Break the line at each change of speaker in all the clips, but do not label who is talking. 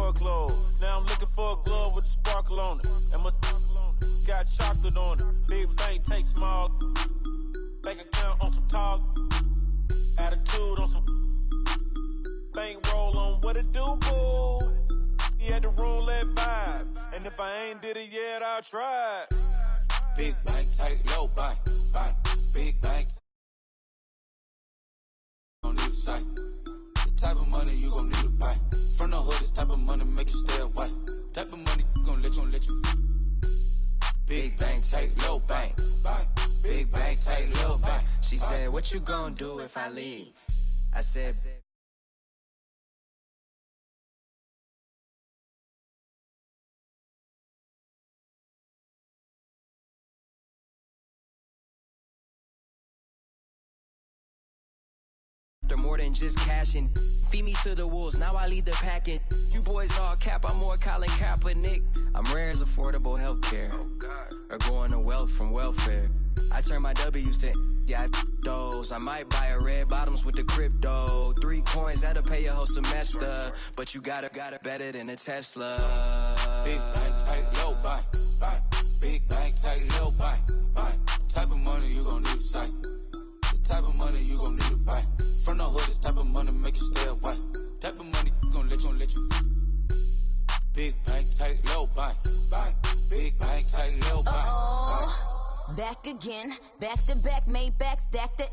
store closed. Now I'm looking for a glove with a sparkle on it. And my got chocolate on it. Big bank, take small. Bank account on some talk. Attitude on some bank roll on what it do, boo. He had the roulette vibe. And if I ain't did it yet, I'll try it.
Big bank, tight, low bank. Big bank. Don't need a sight. The type of money you gon' need to buy. From the hood, this type of money make you stay away. Type of money gon' let you. Big bank, tight, low bank. Big bank, tight, low bank.
She said, what you gon' do if I leave? I said, more than just cashing. Feed me to the wolves, now I lead the packing. You boys all cap, I'm more Colin Kaepernick. I'm rare as affordable healthcare. Or going to wealth from welfare. I turn my W's to those. I might buy a red bottoms with the crypto. 3 coins, that'll pay your whole semester. But you gotta better than a Tesla.
Big bank, tight, low bank. Big bank, tight, low bank. Type of money you gon' need to sight. The type of money you gon' need to buy. From the hood, this type of money make you stay away. Type of money gon' let you. Big bank, tight, low bank. Big bank, tight, low bank.
Back again, back to back, made back, stacked it.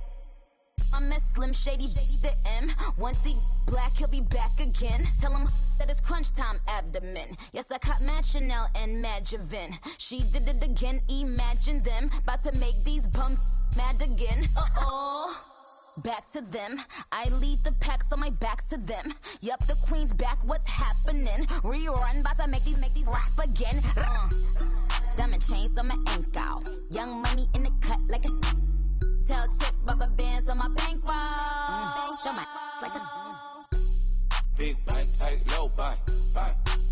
I'm a Slim Shady, the M. Once he black, he'll be back again. Tell him that it's crunch time abdomen. Yes, I caught Mad Chanel and Mad Javin. She did it again, imagine them. About to make these bums mad again. Back to them. I lead the pack, so my back's to them. Yup, the queen's back, what's happening? Rerun, about to make these rap again. Diamond chains on my ankle. Young money in the cut like a tell tip, rubber bands on my bankroll. Show my like a
big bank, tight, low bank.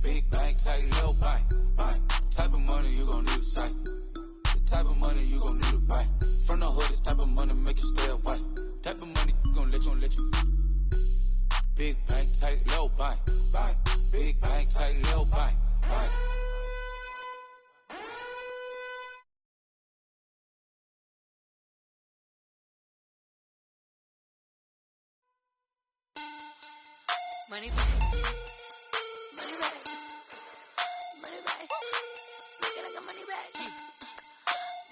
Big bank, tight, low bank. Type of money you gon' need to sight. The type of money you gon' need to buy. From the hood, this type of money make you stay away. Type of money gon' let you. Big bank, tight, low bank. Big bank, tight, low bank.
Money back. Money back. Money back. Looking like a money back.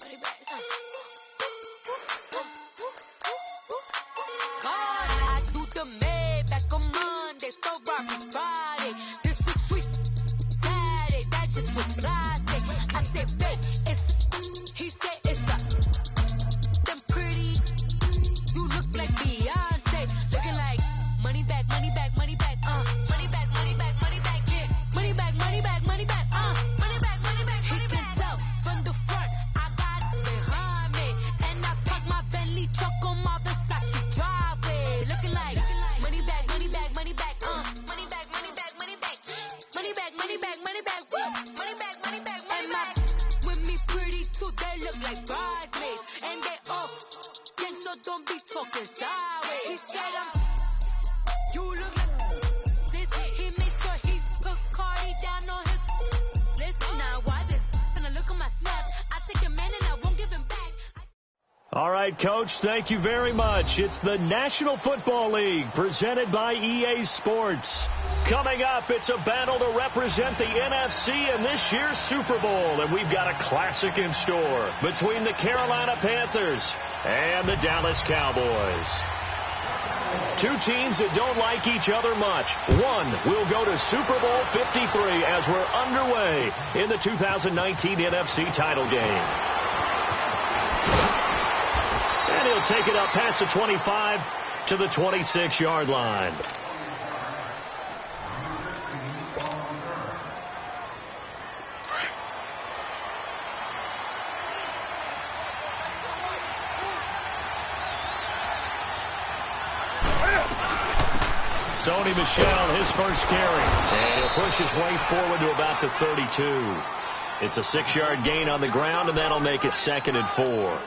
Money back. God, I do the Maybach on Monday, Ferrari Friday. This is sweet Saturday, that just was plastic. I said, babe, it's, he said it's a, them pretty, you look like Beyonce, looking like money back, money back, money back, money back, money back, money back, yeah, money back, money back, money back, money back, money back, he can tell from the front, I got it behind me, and I park my Bentley truck on my Versace driveway, looking like money back, money back, money back, money back, money back, money back, money back, money back, money back, money back, money back, money back, with me pretty too, they look like bridesmaids, and they all gang, so don't be talking sideways, he said you look like this, he made sure he put Cardi down on his list. Now why this? Gonna look at my snap. I take a man and I won't give him back.
All right, Coach, thank you very much. It's the National Football League presented by EA Sports. Coming up, it's a battle to represent the NFC in this year's Super Bowl, and we've got a classic in store between the Carolina Panthers and the Dallas Cowboys. Two teams that don't like each other much. One will go to Super Bowl 53 as we're underway in the 2019 NFC title game. And he'll take it up past the 25 to the 26-yard line. Sony Michel, his first carry. And he'll push his way forward to about the 32. It's a 6-yard gain on the ground, and that'll make it 2nd and 4.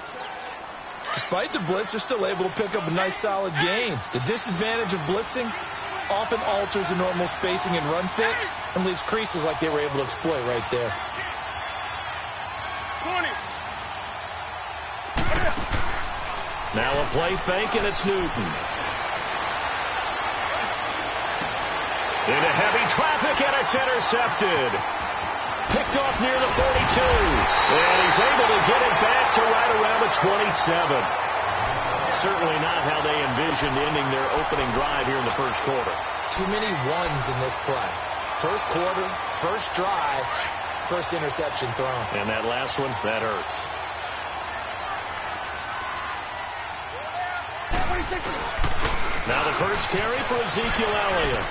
Despite the blitz, they're still able to pick up a nice solid gain. The disadvantage of blitzing, often alters the normal spacing and run fits and leaves creases like they were able to exploit right there.
20.
Now a play fake, and it's Newton. Into heavy traffic, and it's intercepted. Picked off near the 42. And he's able to get it back to right around the 27. Certainly not how they envisioned ending their opening drive here in the first quarter.
Too many ones in this play. First quarter, first drive, first interception thrown.
And that last one, that hurts. Now the first carry for Ezekiel Elliott.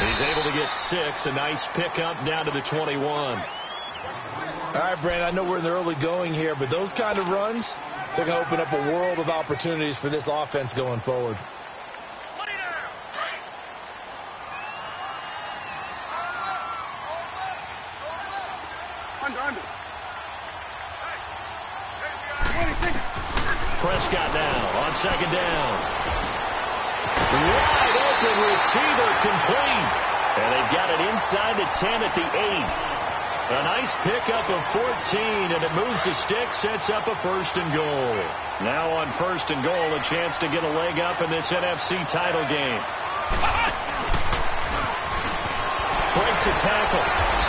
He's able to get 6. A nice pickup down to the 21.
All right, Brandon, I know we're in the early going here, but those kind of runs, they're going to open up a world of opportunities for this offense going forward.
Prescott now on second down. Wide open receiver complete. And they've got it inside the 10 at the 8. A nice pickup of 14, and it moves the stick, sets up a first and goal. Now on first and goal, a chance to get a leg up in this NFC title game. Breaks a tackle.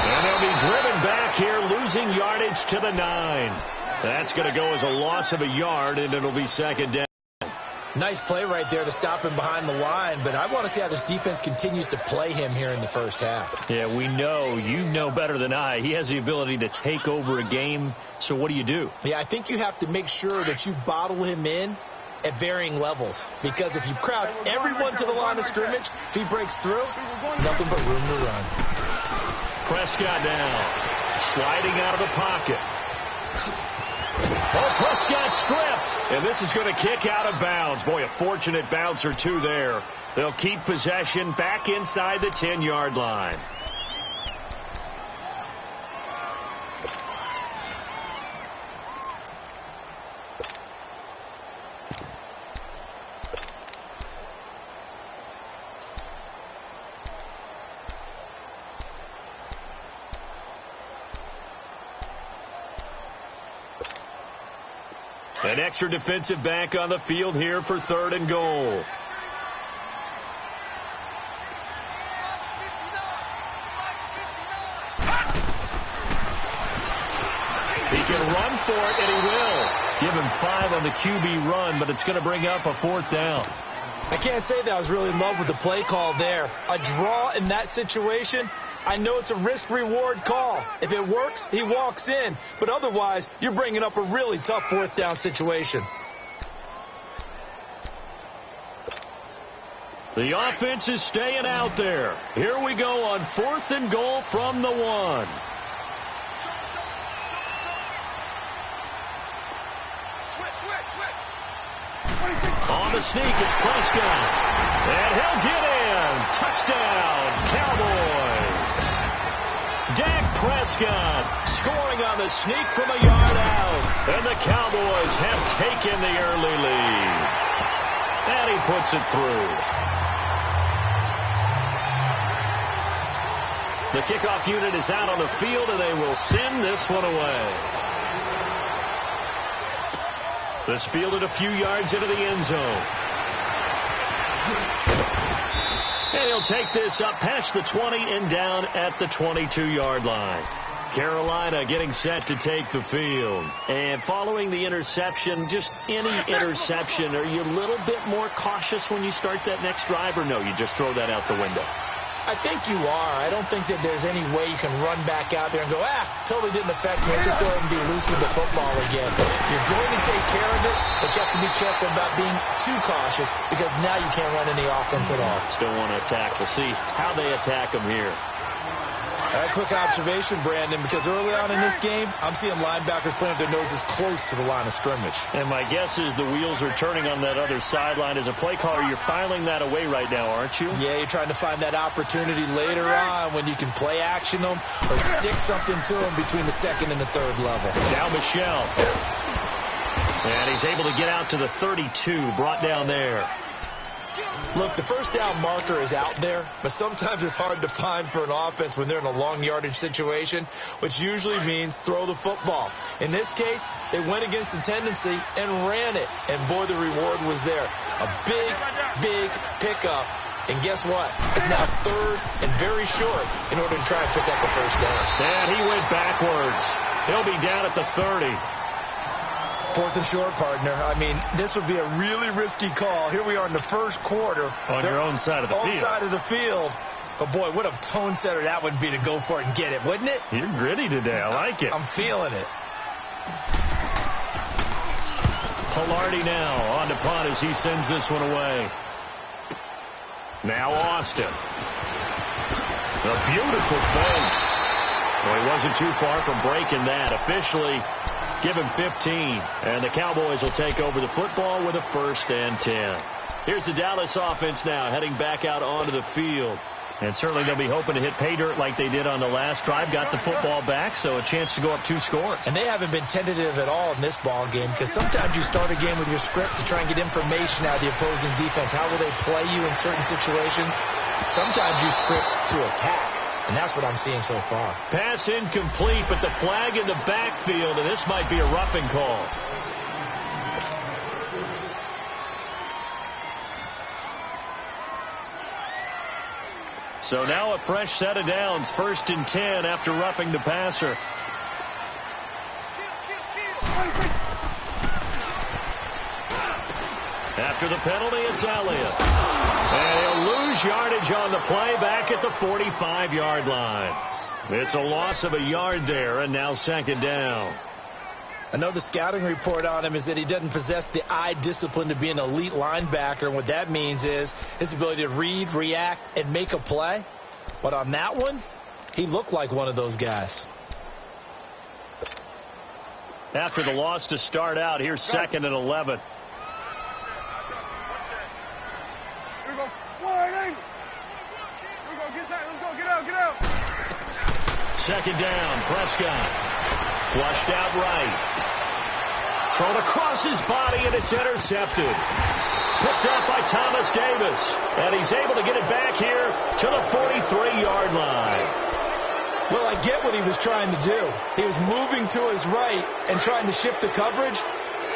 And they'll be driven back here, losing yardage to the 9. That's going to go as a loss of a yard, and it'll be second down.
Nice play right there to stop him behind the line, but I want to see how this defense continues to play him here in the first half.
Yeah, we know. You know better than I. He has the ability to take over a game, so what do?
Yeah, I think you have to make sure that you bottle him in at varying levels, because if you crowd everyone to the line of scrimmage, if he breaks through, it's nothing but room to run.
Prescott now, sliding out of the pocket. Oh, Prescott stripped, and this is going to kick out of bounds. Boy, a fortunate bounce or two there. They'll keep possession back inside the 10-yard line. An extra defensive back on the field here for third and goal. He can run for it, and he will. Give him 5 on the QB run, but it's going to bring up a fourth down.
I can't say that I was really in love with the play call there. A draw in that situation, I know it's a risk-reward call. If it works, he walks in. But otherwise, you're bringing up a really tough fourth down situation.
The offense is staying out there. Here we go on fourth and goal from the 1. On the sneak, it's Prescott. And he'll get in. Touchdown, Cowboys. Dak Prescott scoring on the sneak from a yard out. And the Cowboys have taken the early lead. And he puts it through. The kickoff unit is out on the field, and they will send this one away. This fielded a few yards into the end zone. And he'll take this up past the 20 and down at the 22-yard line. Carolina getting set to take the field. And following the interception, just any interception, are you a little bit more cautious when you start that next drive, or no, you just throw that out the window?
I think you are. I don't think that there's any way you can run back out there and go, totally didn't affect me. Let's just go ahead and be loose with the football again. You're going to take care of it, but you have to be careful about being too cautious, because now you can't run any offense at all.
Still want to attack. We'll see how they attack them here.
All right, quick observation, Brandon, because early on in this game, I'm seeing linebackers playing with their noses close to the line of scrimmage.
And my guess is the wheels are turning on that other sideline. As a play caller, you're filing that away right now, aren't you?
Yeah, you're trying to find that opportunity later on when you can play action them or stick something to them between the second and the third level.
Now Michelle. And he's able to get out to the 32, brought down there.
Look, the first down marker is out there, but sometimes it's hard to find for an offense when they're in a long yardage situation, which usually means throw the football. In this case, they went against the tendency and ran it, and boy, the reward was there. A big, big pickup, and guess what? It's now third and very short in order to try and pick up the first down.
And he went backwards. He'll be down at the 30.
Fourth and short, partner. I mean, this would be a really risky call. Here we are in the first quarter.
On your own side of the field.
Own side of the field. But, boy, what a tone setter that would be to go for it and get it, wouldn't it?
You're gritty today. I like it.
I'm feeling it.
Pilardi now on to punt as he sends this one away. Now Austin. A beautiful fake. Well, he wasn't too far from breaking that. Officially, give him 15. And the Cowboys will take over the football with a 1st and 10. Here's the Dallas offense now heading back out onto the field. And certainly they'll be hoping to hit pay dirt like they did on the last drive. Got the football back, so a chance to go up 2 scores.
And they haven't been tentative at all in this ball game, because sometimes you start a game with your script to try and get information out of the opposing defense. How will they play you in certain situations? Sometimes you script to attack, and that's what I'm seeing so far.
Pass incomplete, but the flag in the backfield, and this might be a roughing call. So now a fresh set of downs, 1st and 10 after roughing the passer. After the penalty, it's Elliott. And he'll lose yardage on the play back at the 45-yard line. It's a loss of a yard there, and now 2nd down.
I know the scouting report on him is that he doesn't possess the eye discipline to be an elite linebacker, and what that means is his ability to read, react, and make a play. But on that one, he looked like one of those guys.
After the loss to start out, here's 2nd and 11.
Here we go. Here we go. Get out.
2nd down, Prescott. Flushed out right. Thrown across his body, and it's intercepted. Picked up by Thomas Davis. And he's able to get it back here to the 43-yard line.
Well, I get what he was trying to do. He was moving to his right and trying to shift the coverage,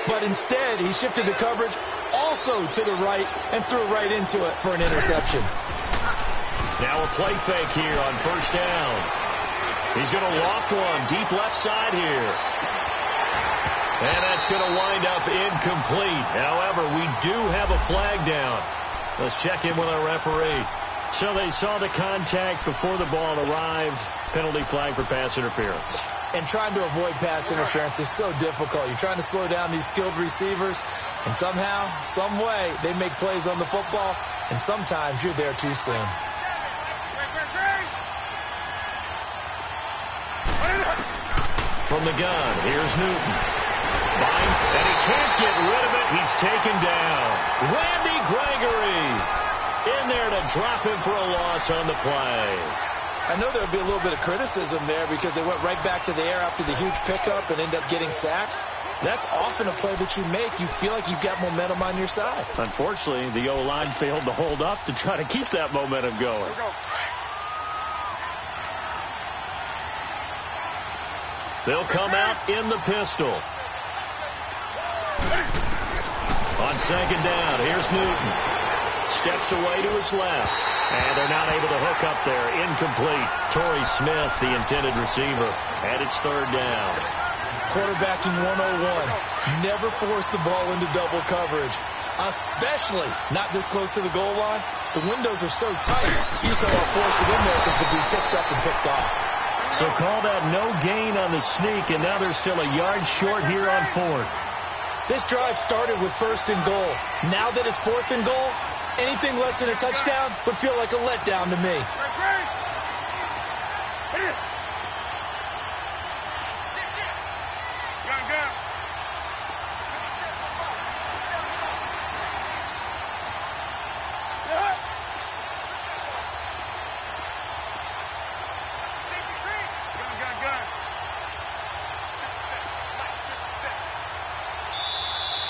but instead he shifted the coverage also to the right and threw right into it for an interception.
Now a play fake here on 1st down. He's going to loft one deep left side here. And that's going to wind up incomplete. However, we do have a flag down. Let's check in with our referee. So they saw the contact before the ball arrived. Penalty flag for pass interference.
And trying to avoid pass interference is so difficult. You're trying to slow down these skilled receivers, and somehow, some way, they make plays on the football, and sometimes you're there too soon.
From the gun, here's Newton. And he can't get rid of it. He's taken down. Randy Gregory in there to drop him for a loss on the play.
I know there'll be a little bit of criticism there because they went right back to the air after the huge pickup and end up getting sacked. That's often a play that you make. You feel like you've got momentum on your side.
Unfortunately, the O-line failed to hold up to try to keep that momentum going. They'll come out in the pistol. On 2nd down, here's Newton. Steps away to his left. And they're not able to hook up there. Incomplete. Torrey Smith, the intended receiver. And it's 3rd down.
Quarterbacking 101. Never force the ball into double coverage. Especially not this close to the goal line. The windows are so tight. You just don't want to force it in there because they'll be tipped up and picked off.
So call that no gain on the sneak, and now they're still a yard short here on 4th.
This drive started with 1st and goal. Now that it's 4th and goal, anything less than a touchdown would feel like a letdown to me.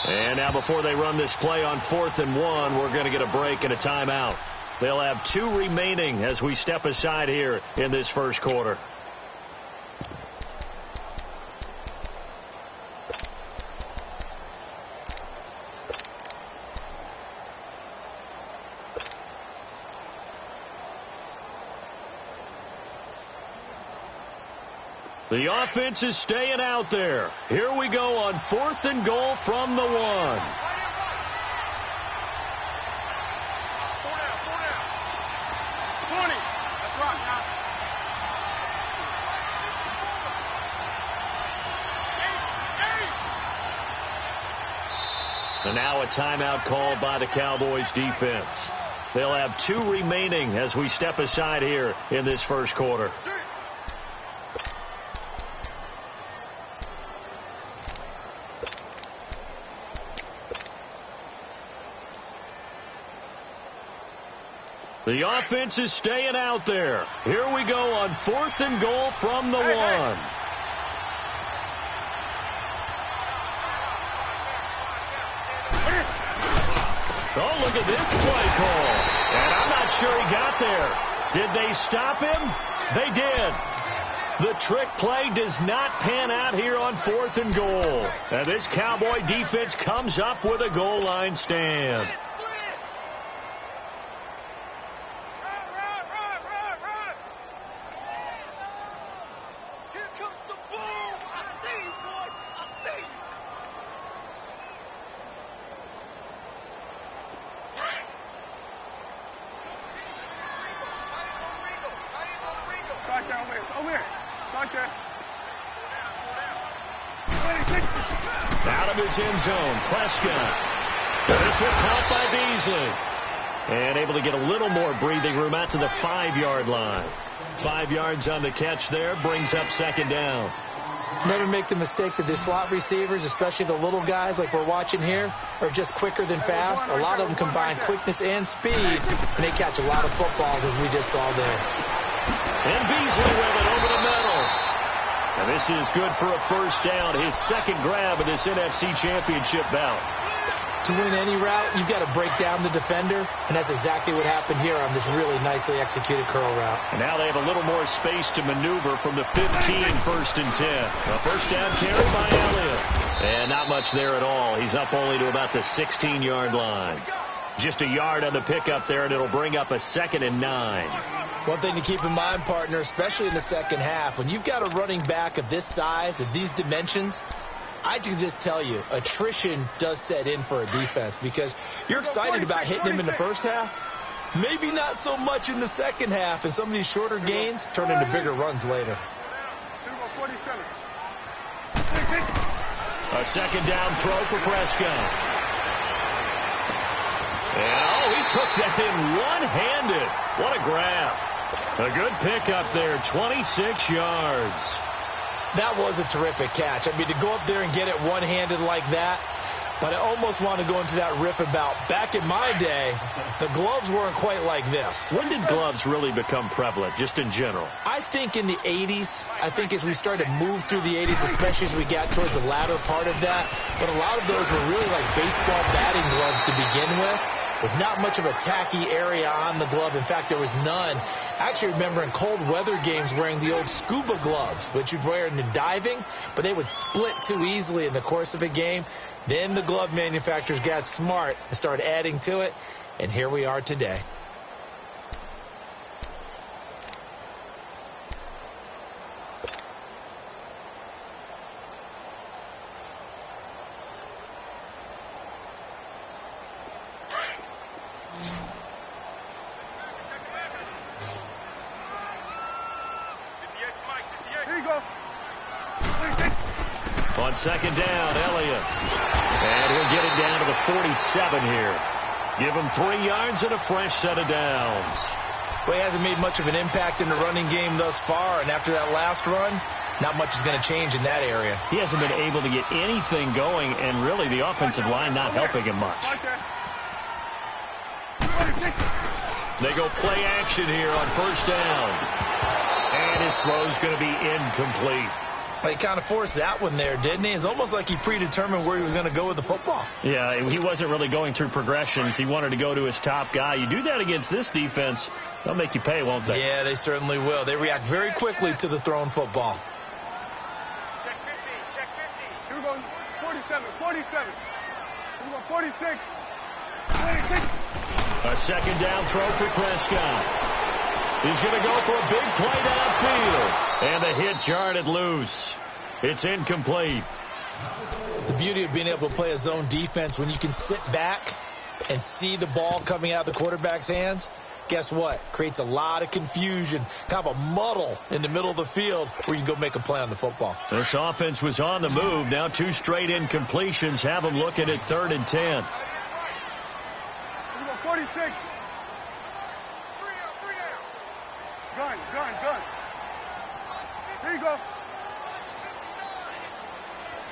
And And now before they run this play on 4th and 1, we're going to get a break and a timeout. They'll have 2 remaining as we step aside here in this first quarter. The offense is staying out there. Here we go on 4th and goal from the 1.
4 down. That's right, now.
And now a timeout called by the Cowboys defense. They'll have 2 remaining as we step aside here in this first quarter. The offense is staying out there. Here we go on 4th and goal from the 1. Oh, look at this play call. And I'm not sure he got there. Did they stop him? They did. The trick play does not pan out here on 4th and goal. And this Cowboy defense comes up with a goal line stand. Out of his end zone, Prescott. This one caught by Beasley. And able to get a little more breathing room out to the 5-yard line. 5 yards on the catch there, brings up 2nd down.
Never make the mistake that the slot receivers, especially the little guys like we're watching here, are just quicker than fast. A lot of them combine quickness and speed, and they catch a lot of footballs, as we just saw there.
And Beasley with it over the middle. And this is good for a first down, his 2nd grab of this NFC Championship bout.
To win any route, you've got to break down the defender, and that's exactly what happened here on this really nicely executed curl route.
And now they have a little more space to maneuver from the 15, 1st and 10. A first down carry by Elliott. And not much there at all. He's up only to about the 16-yard line. Just a yard on the pickup there, and it'll bring up a 2nd and 9.
One thing to keep in mind, partner, especially in the second half, when you've got a running back of this size, of these dimensions, I can just tell you, attrition does set in for a defense because you're excited about hitting him in the first half. Maybe not so much in the second half, and some of these shorter gains turn into bigger runs later.
A 2nd down throw for Prescott. And, he took that in one-handed. What a grab. A good pickup there, 26 yards.
That was a terrific catch. I mean, to go up there and get it one-handed like that, but I almost want to go into that riff about back in my day, the gloves weren't quite like this.
When did gloves really become prevalent, just in general?
I think in the 80s. I think as we started to move through the 80s, especially as we got towards the latter part of that. But a lot of those were really like baseball batting gloves to begin with not much of a tacky area on the glove. In fact, there was none. I actually remember in cold weather games wearing the old scuba gloves, which you'd wear in the diving, but they would split too easily in the course of a game. Then the glove manufacturers got smart and started adding to it, and here we are today.
On second down, Elliott. And he'll get it down to the 47 here. Give him 3 yards and a fresh set of downs.
Well, he hasn't made much of an impact in the running game thus far, and after that last run, not much is going to change in that area.
He hasn't been able to get anything going, and really the offensive line not helping him much. They go play action here on first down. And his throw's going to be incomplete.
Well, he kind of forced that one there, didn't he? It's almost like he predetermined where he was going to go with the football.
Yeah, he wasn't really going through progressions. He wanted to go to his top guy. You do that against this defense, they'll make you pay, won't they?
Yeah, they certainly will. They react very quickly to the thrown football.
Check 50, check 50. Here we go, 47, 47. Here we go, 46. 46.
A second down throw for Prescott. He's going to go for a big play downfield. And the hit jarred loose. It's incomplete.
The beauty of being able to play a zone defense when you can sit back and see the ball coming out of the quarterback's hands, guess what? Creates a lot of confusion, kind of a muddle in the middle of the field where you can go make a play on the football.
This offense was on the move. Now 2 straight incompletions have them looking at 3rd and 10.
Here we go, 46. Gun. Here you go.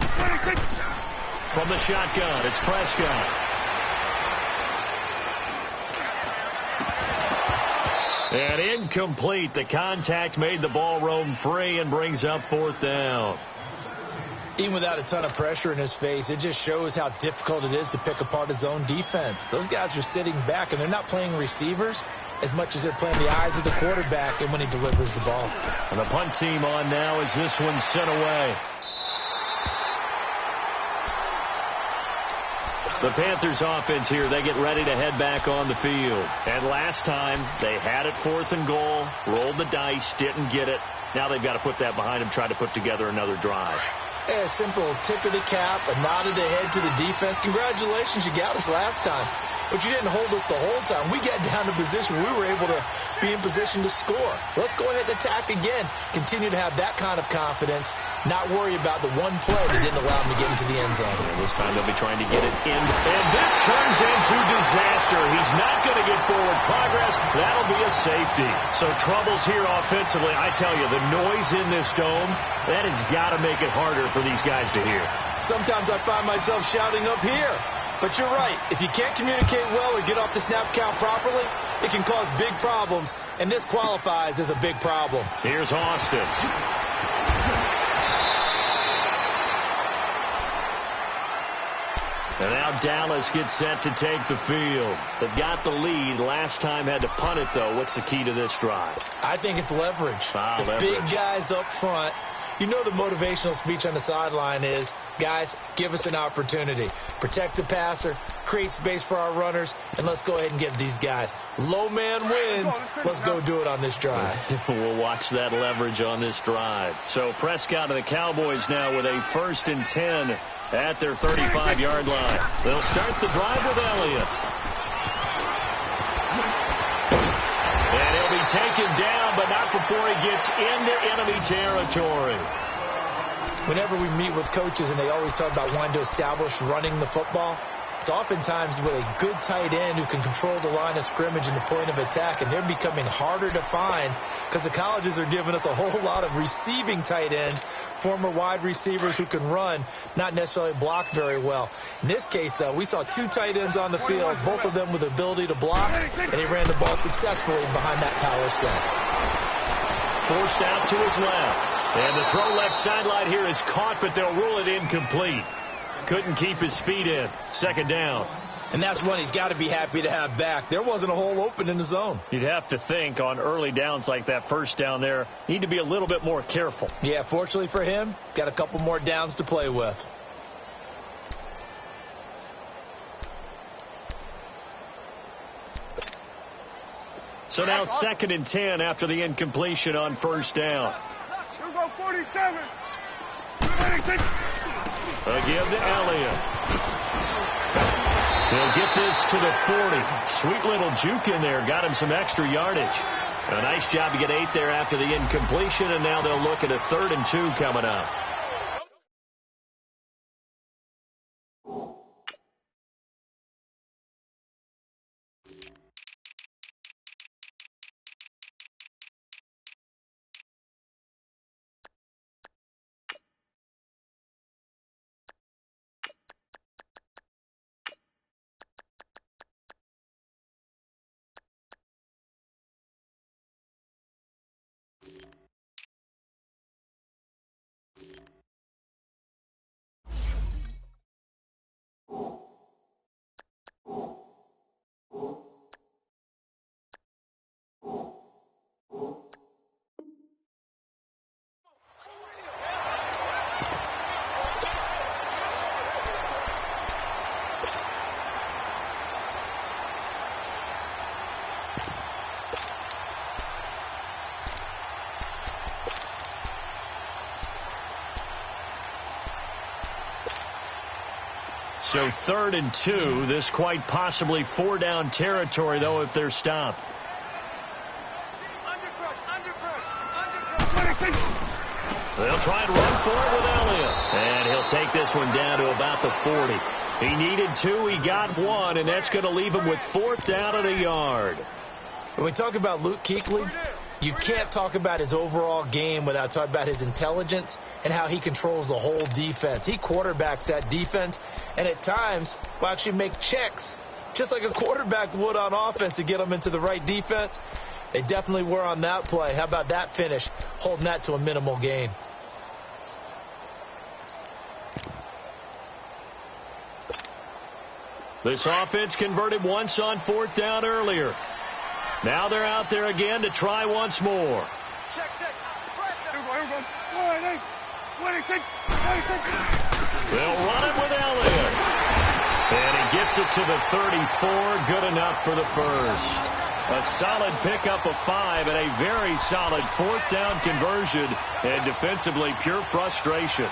26.
From the shotgun, it's Prescott. And incomplete. The contact made the ball roam free and brings up 4th down.
Even without a ton of pressure in his face, it just shows how difficult it is to pick apart his own defense. Those guys are sitting back, and they're not playing receivers as much as they're playing the eyes of the quarterback and when he delivers the ball.
And the punt team on now as this one's sent away. The Panthers offense here, they get ready to head back on the field. And last time, they had it 4th and goal, rolled the dice, didn't get it. Now they've got to put that behind them, try to put together another drive.
A simple tip of the cap, a nod of the head to the defense. Congratulations, you got us last time. But you didn't hold us the whole time. We got down to position. We were able to be in position to score. Let's go ahead and attack again. Continue to have that kind of confidence. Not worry about the one play that didn't allow them to get into the end zone.
And this time they'll be trying to get it in. And this turns into disaster. He's not going to get forward progress. That'll be a safety. So troubles here offensively. I tell you, the noise in this dome, that has got to make it harder for these guys to hear.
Sometimes I find myself shouting up here. But you're right. If you can't communicate well or get off the snap count properly, it can cause big problems, and this qualifies as a big problem.
Here's Austin. And now Dallas gets set to take the field. They've got the lead. Last time had to punt it, though. What's the key to this drive?
I think it's leverage.
Leverage.
Big guys up front. You know the motivational speech on the sideline is, guys, give us an opportunity. Protect the passer, create space for our runners, and let's go ahead and get these guys. Low man wins. Let's go do it on this drive.
We'll watch that leverage on this drive. So Prescott and the Cowboys now with a 1st and 10 at their 35-yard line. They'll start the drive with Elliott. And he'll be taken down, but not before he gets into enemy territory.
Whenever we meet with coaches and they always talk about wanting to establish running the football, it's oftentimes with a good tight end who can control the line of scrimmage and the point of attack, and they're becoming harder to find because the colleges are giving us a whole lot of receiving tight ends, former wide receivers who can run, not necessarily block very well. In this case, though, we saw 2 tight ends on the field, both of them with the ability to block, and he ran the ball successfully behind that power set.
Forced out to his left. And the throw left sideline here is caught, but they'll rule it incomplete. Couldn't keep his feet in. 2nd down.
And that's one he's got to be happy to have back. There wasn't a hole open in the zone.
You'd have to think on early downs like that 1st down there, need to be a little bit more careful.
Yeah, fortunately for him, got a couple more downs to play with.
So now 2nd and 10 after the incompletion on 1st down.
Here we go, 47.
A give to Elliott. He'll get this to the 40. Sweet little juke in there. Got him some extra yardage. A nice job to get 8 there after the incompletion, and now they'll look at a 3rd and 2 coming up. So 3rd and 2. This quite possibly 4-down territory, though, if they're stopped. They'll try and run for it with Elliott. And he'll take this one down to about the 40. He needed 2. He got 1, and that's going to leave him with 4th down and a yard.
When we talk about Luke Kuechly, you can't talk about his overall game without talking about his intelligence and how he controls the whole defense. He quarterbacks that defense, and at times will actually make checks, just like a quarterback would on offense, to get them into the right defense. They definitely were on that play. How about that finish, holding that to a minimal gain?
This offense converted once on 4th down earlier. Now they're out there again to try once more.
Check.
They'll run it with Elliott. And he gets it to the 34. Good enough for the first. A solid pickup of 5 and a very solid 4th down conversion. And defensively, pure frustration.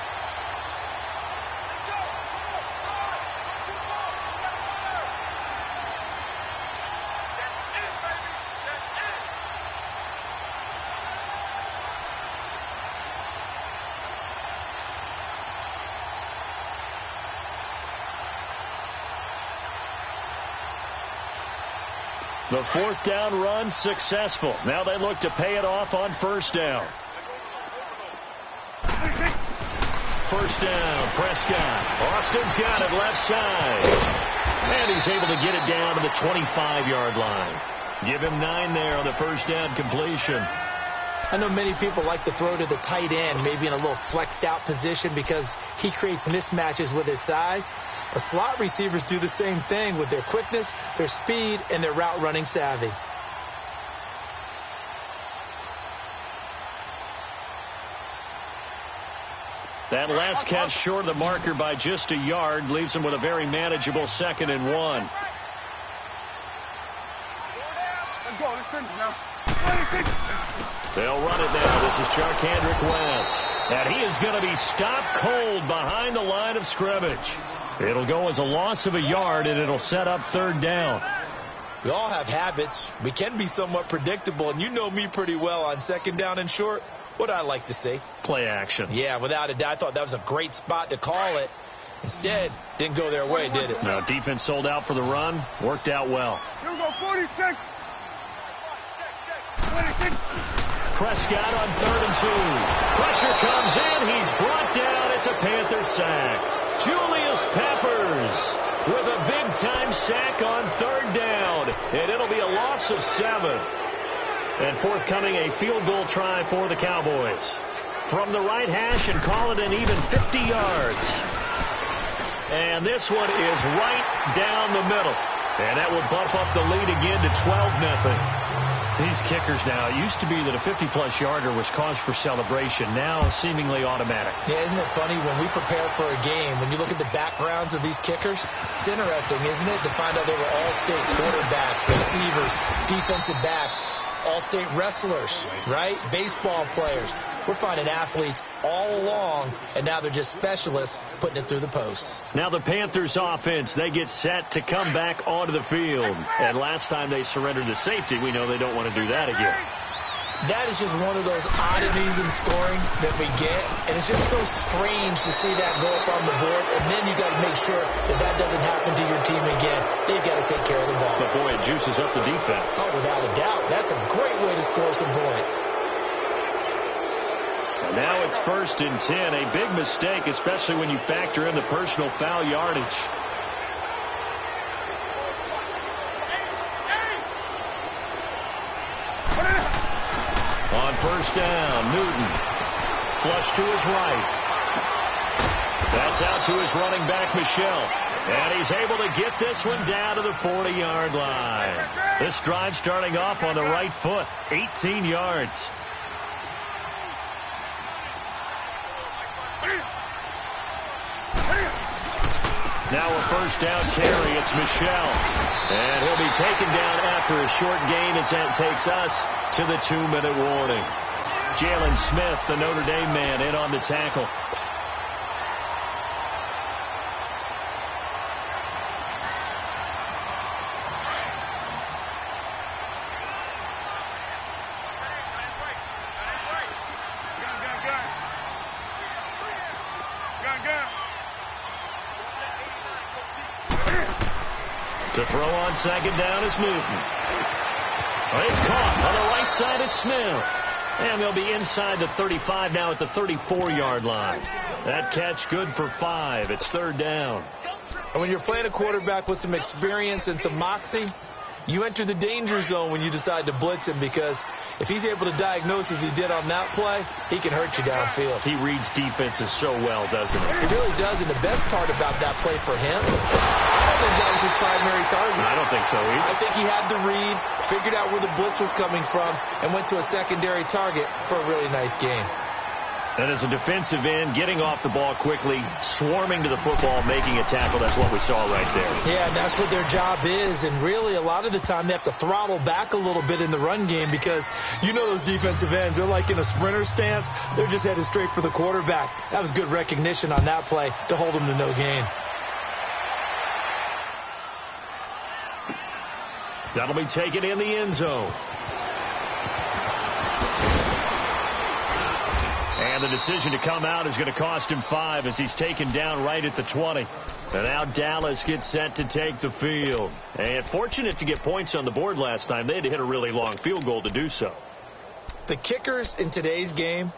The 4th down run successful. Now they look to pay it off on 1st down. 1st down, Prescott. Austin's got it left side. And he's able to get it down to the 25-yard line. Give him 9 there on the 1st down completion.
I know many people like to throw to the tight end, maybe in a little flexed out position because he creates mismatches with his size. But slot receivers do the same thing with their quickness, their speed, and their route running savvy.
That last catch short of the marker by just a yard leaves him with a very manageable 2nd and 1.
Let's go. Let's finish now.
They'll run it now. This is Charkandrick West. And he is going to be stopped cold behind the line of scrimmage. It'll go as a loss of a yard, and it'll set up 3rd down.
We all have habits. We can be somewhat predictable, and you know me pretty well on 2nd down and short. What do I like to see?
Play action.
Yeah, without a doubt. I thought that was a great spot to call it. Instead, didn't go their way, did it?
No, defense sold out for the run. Worked out well.
Here we go, 46. 26.
Prescott on 3rd and 2. Pressure comes in. He's brought down. It's a Panther sack. Julius Peppers with a big-time sack on 3rd down. And it'll be a loss of 7. And forthcoming a field goal try for the Cowboys. From the right hash and call it an even 50 yards. And this one is right down the middle. And that will bump up the lead again to 12-0. These kickers now, it used to be that a 50-plus yarder was cause for celebration. Now seemingly automatic.
Yeah, isn't it funny when we prepare for a game, when you look at the backgrounds of these kickers, it's interesting, isn't it, to find out they were all-state quarterbacks, receivers, defensive backs, all-state wrestlers, right? Baseball players. We're finding athletes all along, and now they're just specialists putting it through the posts.
Now the Panthers offense, they get set to come back onto the field. And last time they surrendered to safety, we know they don't want to do that again.
That is just one of those oddities in scoring that we get, and it's just so strange to see that go up on the board, and then you got to make sure that that doesn't happen to your team again. They've got to take care of the ball.
But boy, it juices up the defense.
Oh, without a doubt. That's a great way to score some points.
And now it's 1st and 10. A big mistake, especially when you factor in the personal foul yardage. On 1st down, Newton. Flush to his right. That's out to his running back, Michelle. And he's able to get this one down to the 40-yard line. This drive starting off on the right foot. 18 yards. Now a 1st down carry. It's Michelle. And he'll be taken down after a short gain as that takes us to the 2-minute warning. Jalen Smith, the Notre Dame man, in on the tackle. To throw on second down is Newton. It's caught on the right side. It's Smith. And they'll be inside the 35 now at the 34-yard line. That catch good for 5. It's third down.
And when you're playing a quarterback with some experience and some moxie, you enter the danger zone when you decide to blitz him, because if he's able to diagnose as he did on that play, he can hurt you downfield.
He reads defenses so well, doesn't he?
He really does, and the best part about that play for him, I don't think that was his primary target.
I don't think so either.
I think he had the read, figured out where the blitz was coming from, and went to a secondary target for a really nice game.
And as a defensive end, getting off the ball quickly, swarming to the football, making a tackle, that's what we saw right there.
Yeah, and that's what their job is. And really, a lot of the time, they have to throttle back a little bit in the run game, because you know those defensive ends, they're like in a sprinter stance. They're just headed straight for the quarterback. That was good recognition on that play to hold them to no gain.
That'll be taken in the end zone. And the decision to come out is going to cost him 5 as he's taken down right at the 20. And now Dallas gets set to take the field. And fortunate to get points on the board last time. They had to hit a really long field goal to do so.
The kickers in today's game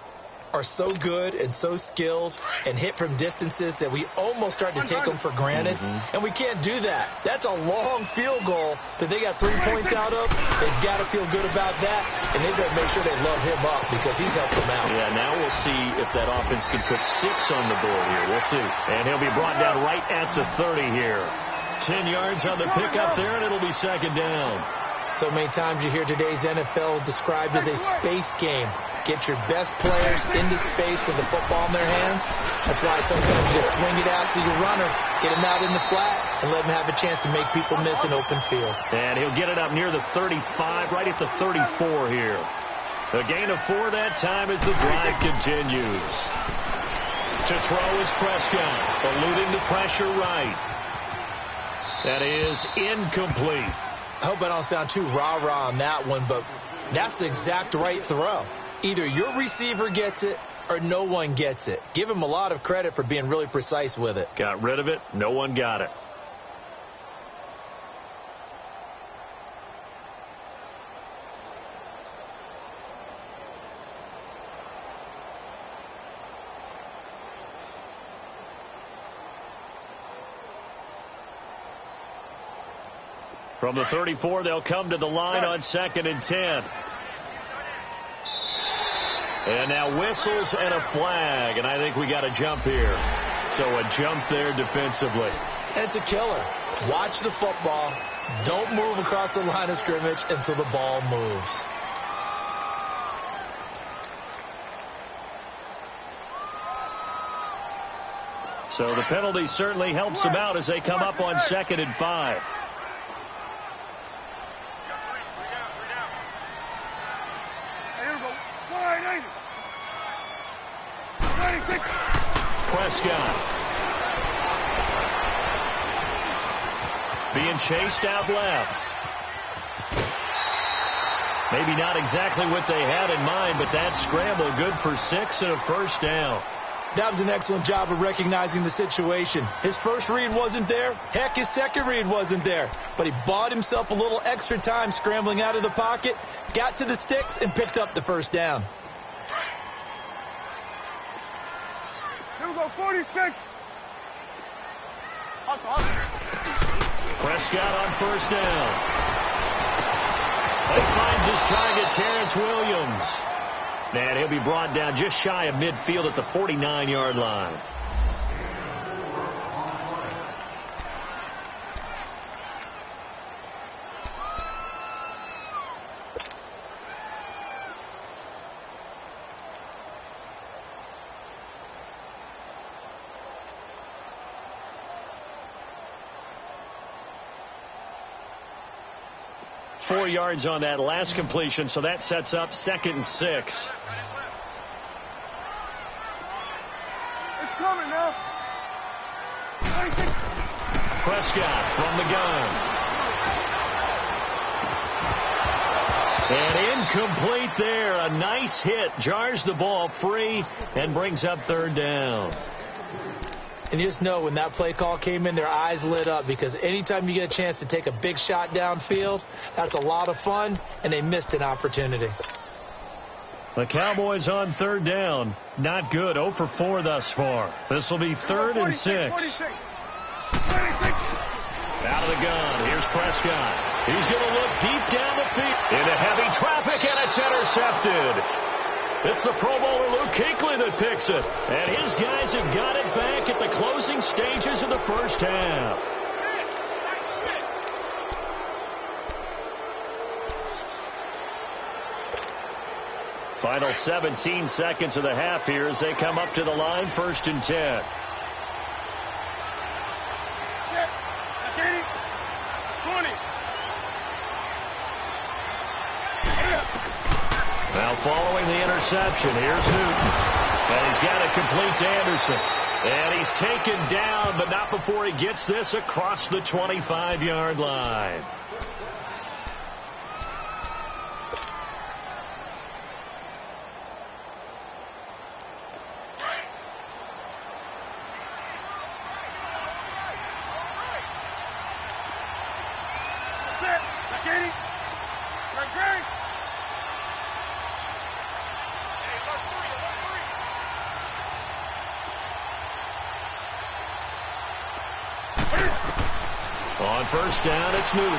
are so good and so skilled and hit from distances that we almost start to take them for granted. And we can't do that. That's a long field goal that they got 3 points out of. They've got to feel good about that, and they've got to make sure they love him up, because he's helped them out.
Yeah, now we'll see if that offense can put 6 on the board here. We'll see. And he'll be brought down right at the 30 here. 10 yards on the pickup there, and it'll be second down.
So many times you hear today's NFL described as a space game. Get your best players into space with the football in their hands. That's why sometimes you just swing it out to your runner, get him out in the flat, and let him have a chance to make people miss an open field.
And he'll get it up near the 35, right at the 34 here. A gain of 4 that time as the drive continues. To throw is Prescott, eluding the pressure right. That is incomplete.
I hope I don't sound too rah-rah on that one, but that's the exact right throw. Either your receiver gets it or no one gets it. Give him a lot of credit for being really precise with it.
Got rid of it. No one got it. From the 34, they'll come to the line on 2nd and 10. And now whistles and a flag, and I think we got a jump here. So a jump there defensively.
And it's a killer. Watch the football. Don't move across the line of scrimmage until the ball moves.
So the penalty certainly helps them out as they come up on 2nd and 5. Prescott being chased out left. Maybe not exactly what they had in mind, but that scramble good for 6 and a first down.
That was an excellent job of recognizing the situation. His first read wasn't there. Heck, his second read wasn't there. But he bought himself a little extra time scrambling out of the pocket, got to the sticks, and picked up the first down.
Here we go, 46.
Prescott on first down. He finds his target, Terrence Williams. And he'll be brought down just shy of midfield at the 49-yard line. Four yards on that last completion, so that sets up 2nd and 6.
It's coming now.
Prescott from the gun. And incomplete there. A nice hit. Jars the ball free and brings up 3rd down.
And you just know when that play call came in, their eyes lit up, because anytime you get a chance to take a big shot downfield, that's a lot of fun, and they missed an opportunity.
The Cowboys on third down. Not good. 0 for 4 thus far. This will be 3rd and 6.
46.
Out of the gun. Here's Prescott. He's going to look deep down the field. Into heavy traffic, and it's intercepted. It's the Pro Bowler Luke Kuechly that picks it. And his guys have got it back at the closing stages of the first half. Final 17 seconds of the half here as they come up to the line, 1st and 10. Now following the interception, here's Newton. And he's got it complete to Anderson. And he's taken down, but not before he gets this across the 25-yard line. On first down, it's Newton.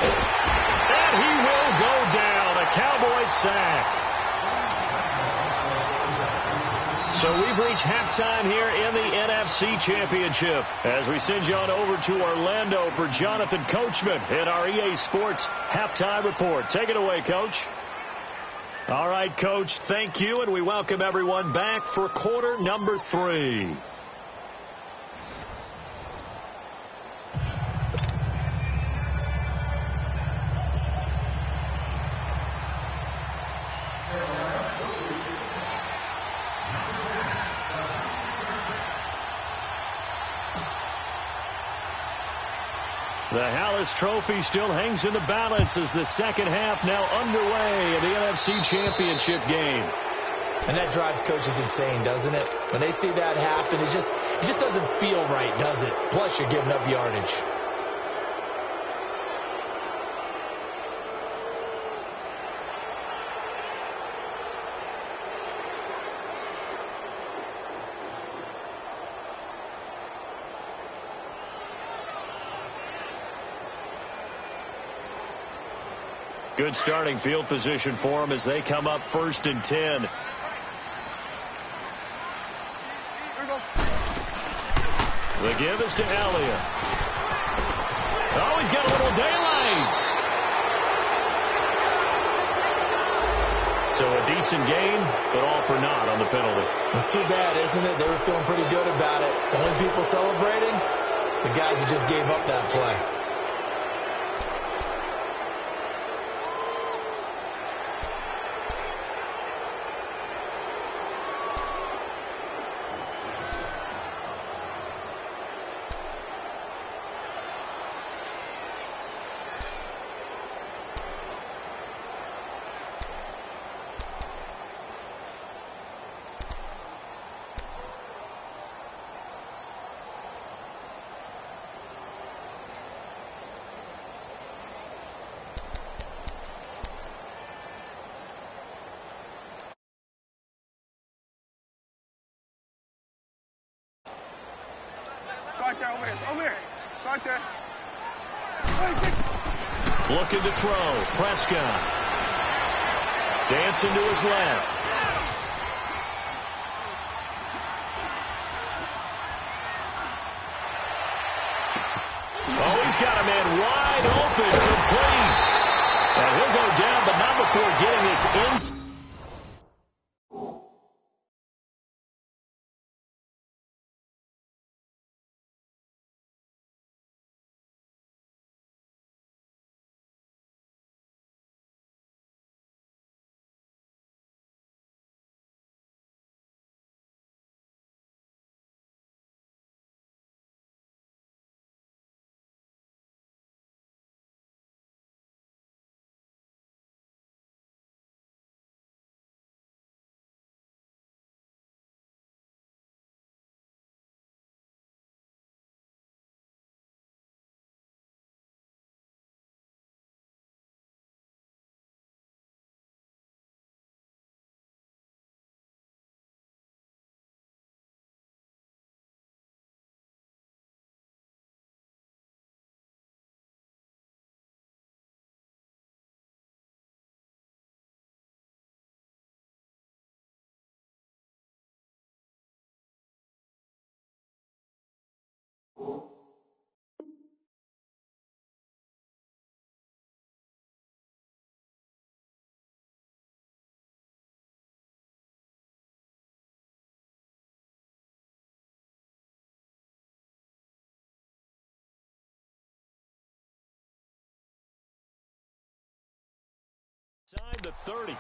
And he will go down. A Cowboys sack. So we've reached halftime here in the NFC Championship as we send you on over to Orlando for Jonathan Coachman in our EA Sports Halftime Report. Take it away, Coach. All right, Coach, thank you, and we welcome everyone back for quarter number 3. The Hallis Trophy still hangs in the balance as the second half now underway in the NFC Championship game.
And that drives coaches insane, doesn't it? When they see that happen, it just doesn't feel right, does it? Plus, you're giving up yardage.
Good starting field position for them as they come up 1st and 10. The give is to Elliott. Oh, he's got a little daylight. So a decent gain, but all for naught on the penalty.
It's too bad, isn't it? They were feeling pretty good about it. The only people celebrating, the guys who just gave up that play.
Over here. Start there.
Looking to throw. Prescott. Dancing to his left. Oh, he's got a man wide open, complete. And he'll go down, but not before getting this inside. Inside the 30.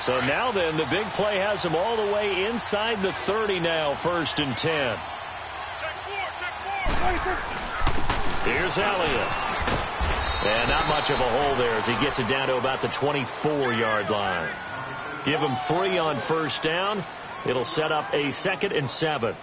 So now then, the big play has him all the way inside the 30 now, 1st and 10.
Check four.
Here's Elliott. And not much of a hole there as he gets it down to about the 24-yard line. Give him 3 on 1st down. It'll set up a 2nd and 7.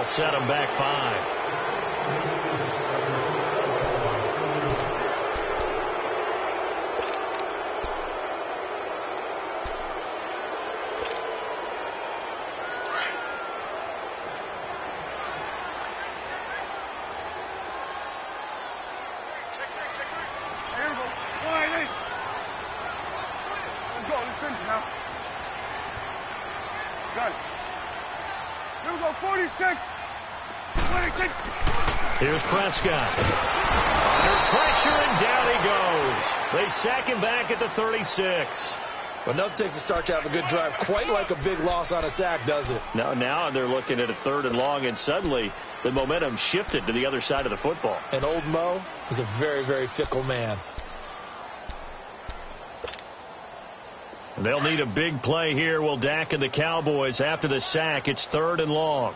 Set him back 5.
Let's go. Let's finish now. Got it. Here we go. 46.
Here's Prescott. Under pressure, and down he goes. They sack him back at the 36.
Well, nothing takes a start to have a good drive. Quite like a big loss on a sack, does it?
Now they're looking at a 3rd and long, and suddenly the momentum shifted to the other side of the football.
And old Mo is a very, very fickle man.
And they'll need a big play here. Will Dak and the Cowboys after the sack. It's 3rd and long.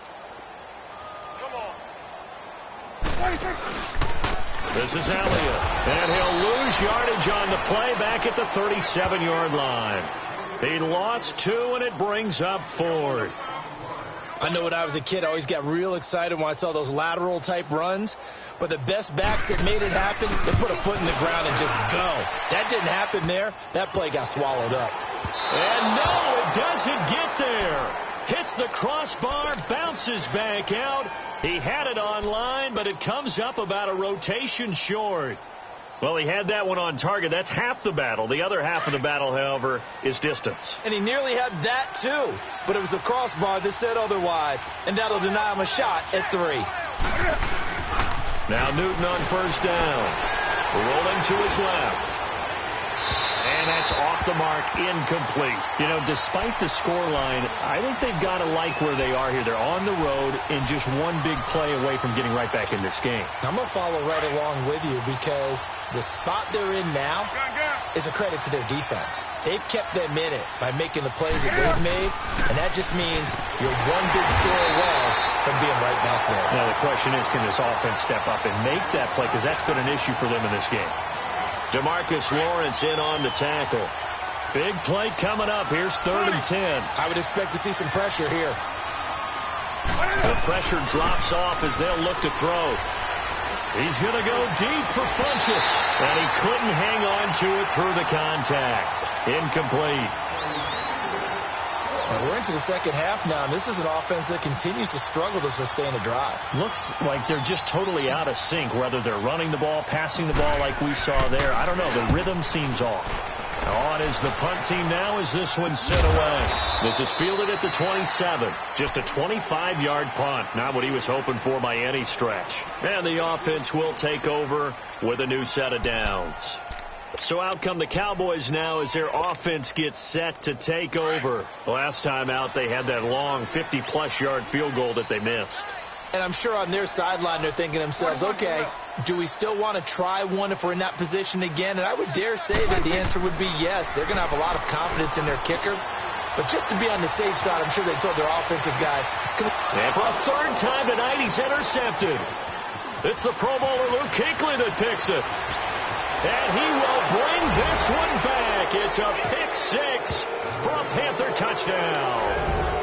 This is Elliott, and he'll lose yardage on the play back at the 37-yard line. He lost 2, and it brings up 4th.
I know when I was a kid, I always got real excited when I saw those lateral-type runs. But the best backs that made it happen, they put a foot in the ground and just go. That didn't happen there. That play got swallowed up.
And no, it doesn't get there. Hits the crossbar, bounces back out. He had it on line, but it comes up about a rotation short. Well, he had that one on target. That's half the battle. The other half of the battle, however, is distance.
And he nearly had that, too. But it was a crossbar that said otherwise. And that'll deny him a shot at 3.
Now Newton on first down. Rolling to his left. And that's off the mark, incomplete. You know, despite the scoreline, I think they've got to like where they are here. They're on the road and just one big play away from getting right back in this game.
I'm going to follow right along with you because the spot they're in now is a credit to their defense. They've kept them in it by making the plays that they've made, and that just means you're one big score away from being right back there.
Now the question is, can this offense step up and make that play? Because that's been an issue for them in this game. DeMarcus Lawrence in on the tackle. Big play coming up. Here's 3rd and 10.
I would expect to see some pressure here.
The pressure drops off as they'll look to throw. He's going to go deep for Funchess. And he couldn't hang on to it through the contact. Incomplete.
Well, we're into the second half now, and this is an offense that continues to struggle to sustain a drive.
Looks like they're just totally out of sync, whether they're running the ball, passing the ball like we saw there. I don't know. The rhythm seems off. On is the punt team now as this one's sent away. This is fielded at the 27. Just a 25-yard punt. Not what he was hoping for by any stretch. And the offense will take over with a new set of downs. So out come the Cowboys now as their offense gets set to take over. Last time out, they had that long 50-plus yard field goal that they missed.
And I'm sure on their sideline they're thinking to themselves, okay, do we still want to try one if we're in that position again? And I would dare say that the answer would be yes. They're going to have a lot of confidence in their kicker. But just to be on the safe side, I'm sure they told their offensive guys.
And for a 3rd time tonight, he's intercepted. It's the Pro Bowler Luke Kuechly that picks it. And he will bring this one back. It's a pick 6 for a Panther touchdown.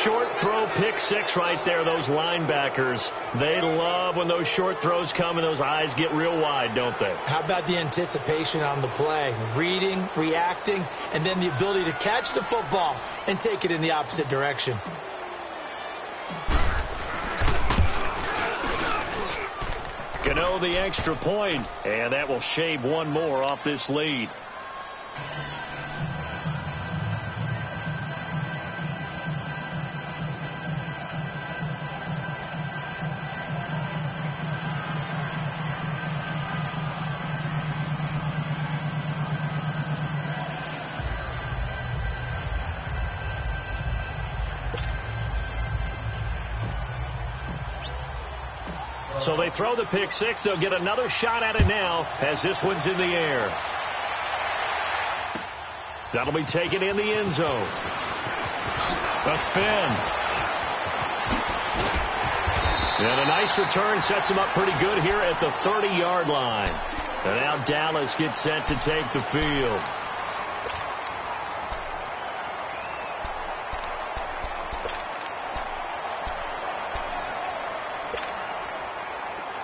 Short throw pick 6 right there. Those linebackers, they love when those short throws come and those eyes get real wide, don't they?
How about the anticipation on the play? Reading, reacting, and then the ability to catch the football and take it in the opposite direction.
Gano the extra point, and that will shave one more off this lead. So they throw the pick 6. They'll get another shot at it now as this one's in the air. That'll be taken in the end zone. A spin. And a nice return sets him up pretty good here at the 30-yard line. And now Dallas gets set to take the field.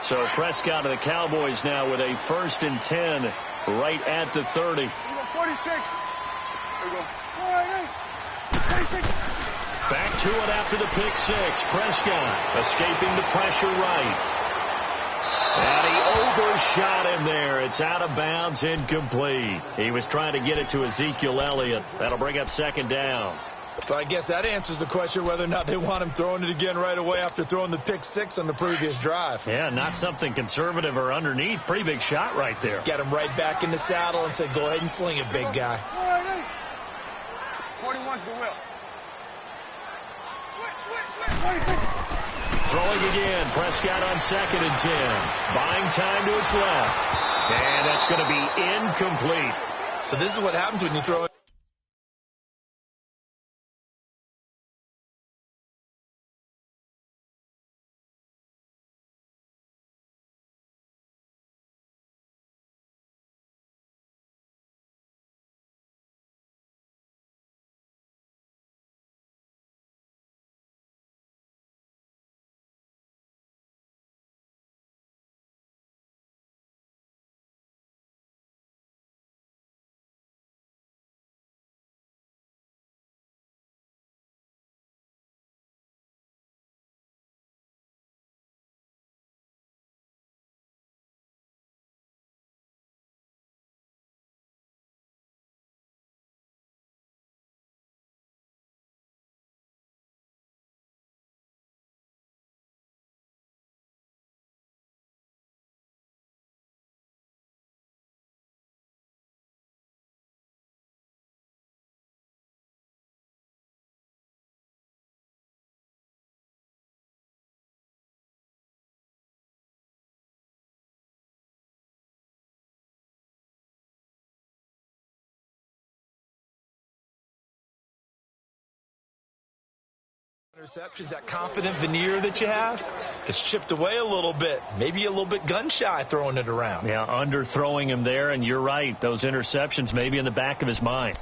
So Prescott of the Cowboys now with a 1st and 10 right at the 30.
46. There we go. 46.
Back to it after the pick 6. Prescott escaping the pressure right. And he overshot him there. It's out of bounds, incomplete. He was trying to get it to Ezekiel Elliott. That'll bring up 2nd down.
So I guess that answers the question whether or not they want him throwing it again right away after throwing the pick 6 on the previous drive.
Yeah, not something conservative or underneath. Pretty big shot right there.
Got him right back in the saddle and said, go ahead and sling it, big guy.
41's the will.
Throwing again. Prescott on 2nd and 10. Buying time to his left. And that's going to be incomplete.
So this is what happens when you throw Interceptions, that confident veneer that you have, gets chipped away a little bit. Maybe a little bit gun-shy throwing it around.
Yeah, under-throwing him there, and you're right. Those interceptions maybe in the back of his mind.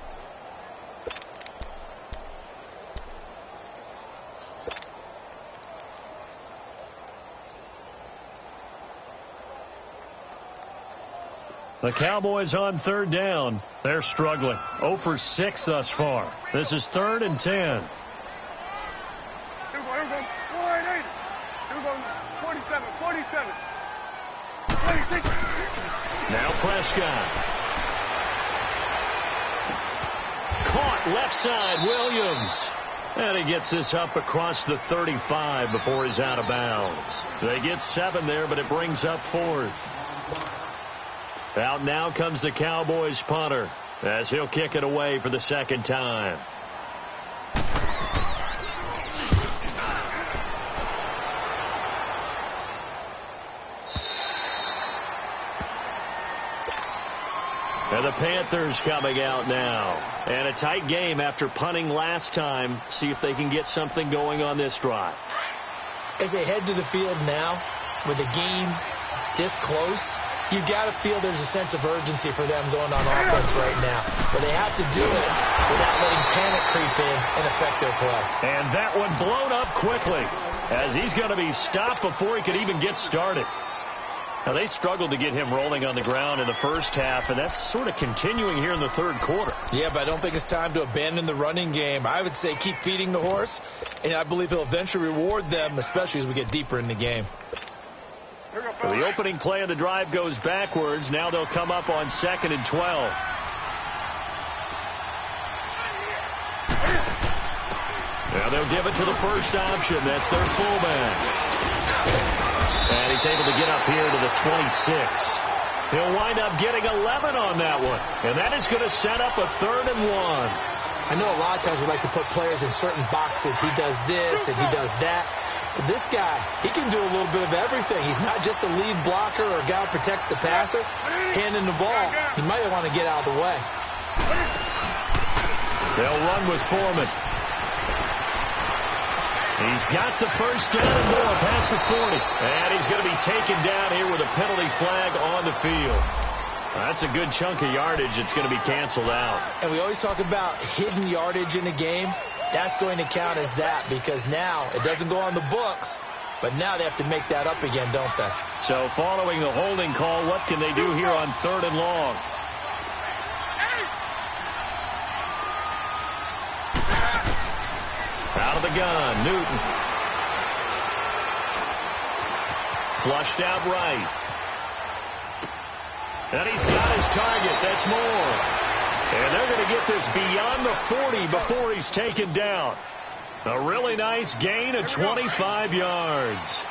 The Cowboys on third down. They're struggling. 0 for 6 thus far. This is 3rd and 10.
Here we go. 180. Here we go. 47. 47. 26.
Now Prescott. Caught left side, Williams. And he gets this up across the 35 before he's out of bounds. They get 7 there, but it brings up 4th. Out now comes the Cowboys punter as he'll kick it away for the 2nd time. And the Panthers coming out now. And a tight game after punting last time. See if they can get something going on this drive.
As they head to the field now, with the game this close, you've got to feel there's a sense of urgency for them going on offense right now. But they have to do it without letting panic creep in and affect their play.
And that one blown up quickly as he's going to be stopped before he could even get started. Now, they struggled to get him rolling on the ground in the first half, and that's sort of continuing here in the 3rd quarter.
Yeah, but I don't think it's time to abandon the running game. I would say keep feeding the horse, and I believe he'll eventually reward them, especially as we get deeper in the game.
So the opening play of the drive goes backwards. Now they'll come up on 2nd and 12. Now they'll give it to the first option. That's their fullback. And he's able to get up here to the 26. He'll wind up getting 11 on that one. And that is going to set up a 3rd and 1.
I know a lot of times we like to put players in certain boxes. He does this and he does that. But this guy, he can do a little bit of everything. He's not just a lead blocker or a guy who protects the passer. Handing the ball, he might want to get out of the way.
They'll run with Foreman. He's got the first down and more past the 40. And he's going to be taken down here with a penalty flag on the field. That's a good chunk of yardage. It's going to be canceled out.
And we always talk about hidden yardage in a game. That's going to count as that because now it doesn't go on the books, but now they have to make that up again, don't they?
So following the holding call, what can they do here on 3rd and long? Out of the gun, Newton. Flushed out right. And he's got his target. That's more. And they're going to get this beyond the 40 before he's taken down. A really nice gain of 25 yards.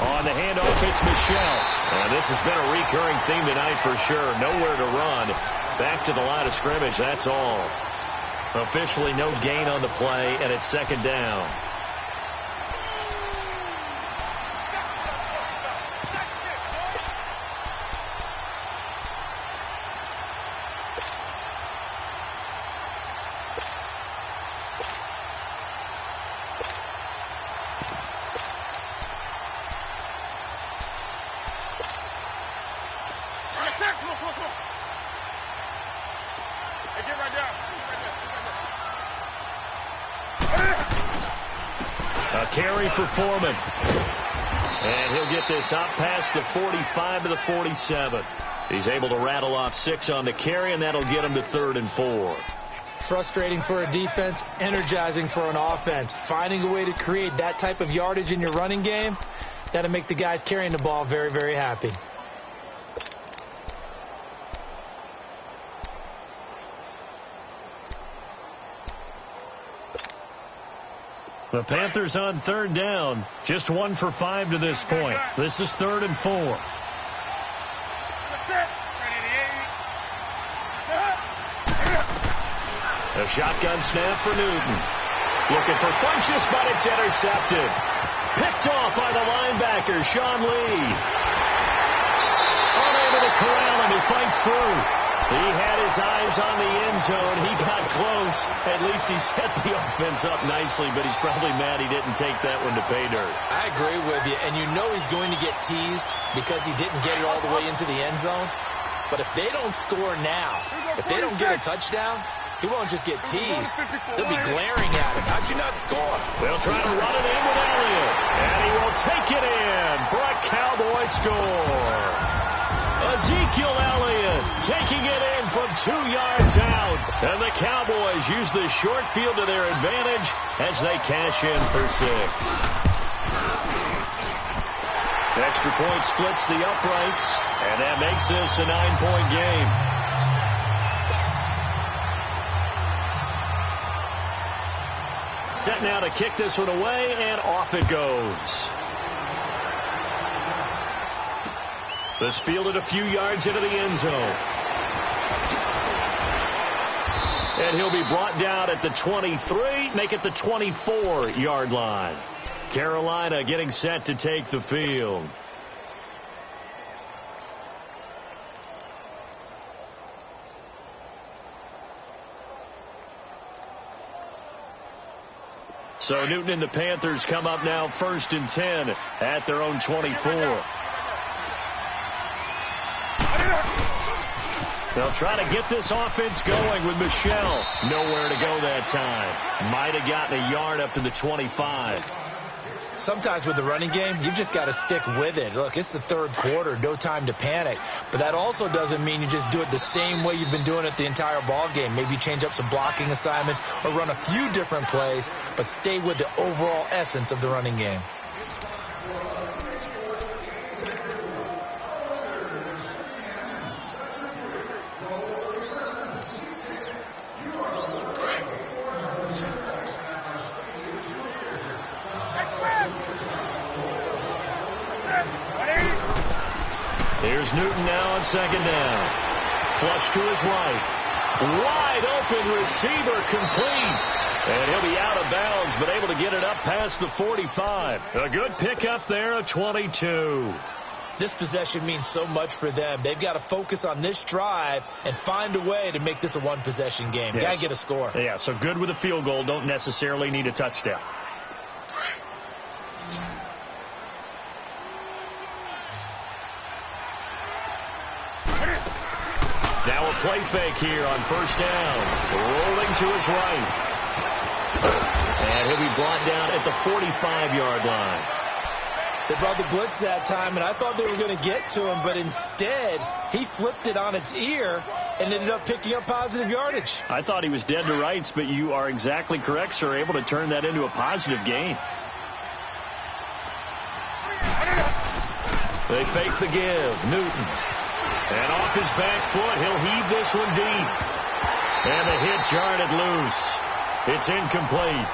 On the handoff, it's Michelle. And this has been a recurring theme tonight for sure. Nowhere to run. Back to the line of scrimmage, that's all. Officially no gain on the play, and it's 2nd down. Carry for Foreman. And he'll get this up past the 45 to the 47. He's able to rattle off 6 on the carry, and that'll get him to 3rd and 4.
Frustrating for a defense, energizing for an offense. Finding a way to create that type of yardage in your running game, that'll make the guys carrying the ball very, very happy.
The Panthers on 3rd down. Just 1 for 5 to this point. This is 3rd and 4. A shotgun snap for Newton. Looking for Funchess, but it's intercepted. Picked off by the linebacker, Sean Lee. Unable to corral him. He fights through. He had his eyes on the end zone. He got close. At least he set the offense up nicely, but he's probably mad he didn't take that one to pay dirt.
I agree with you, and you know he's going to get teased because he didn't get it all the way into the end zone. But if they don't score now, if they don't get a touchdown, he won't just get teased. They'll be glaring at him. How'd you not score?
They'll try to run it in with Elliott, and he will take it in for a Cowboy score. Ezekiel Elliott taking it in from 2 yards out. And the Cowboys use the short field to their advantage as they cash in for 6. Extra point splits the uprights, and that makes this a 9-point game. Set now to kick this one away, and off it goes. This fielded a few yards into the end zone. And he'll be brought down at the 23, make it the 24-yard line. Carolina getting set to take the field. So Newton and the Panthers come up now 1st and 10 at their own 24. They'll try to get this offense going with Michel. Nowhere to go that time. Might have gotten a yard up to the 25.
Sometimes with the running game, you've just got to stick with it. Look, it's the 3rd quarter, no time to panic. But that also doesn't mean you just do it the same way you've been doing it the entire ball game. Maybe change up some blocking assignments or run a few different plays, but stay with the overall essence of the running game.
Here's Newton now on 2nd down. Flush to his right. Wide open receiver complete. And he'll be out of bounds, but able to get it up past the 45. A good pickup there, a 22.
This possession means so much for them. They've got to focus on this drive and find a way to make this a one-possession game.
Yes.
Got to get a score.
Yeah, so good with a field goal. Don't necessarily need a touchdown. Now a play fake here on 1st down. Rolling to his right. And he'll be brought down at the 45-yard line.
They brought the blitz that time, and I thought they were going to get to him, but instead he flipped it on its ear and ended up picking up positive yardage.
I thought he was dead to rights, but you are exactly correct, sir. Able to turn that into a positive gain. They fake the give. Newton. And off his back foot, he'll heave this one deep. And the hit jarred it loose. It's incomplete.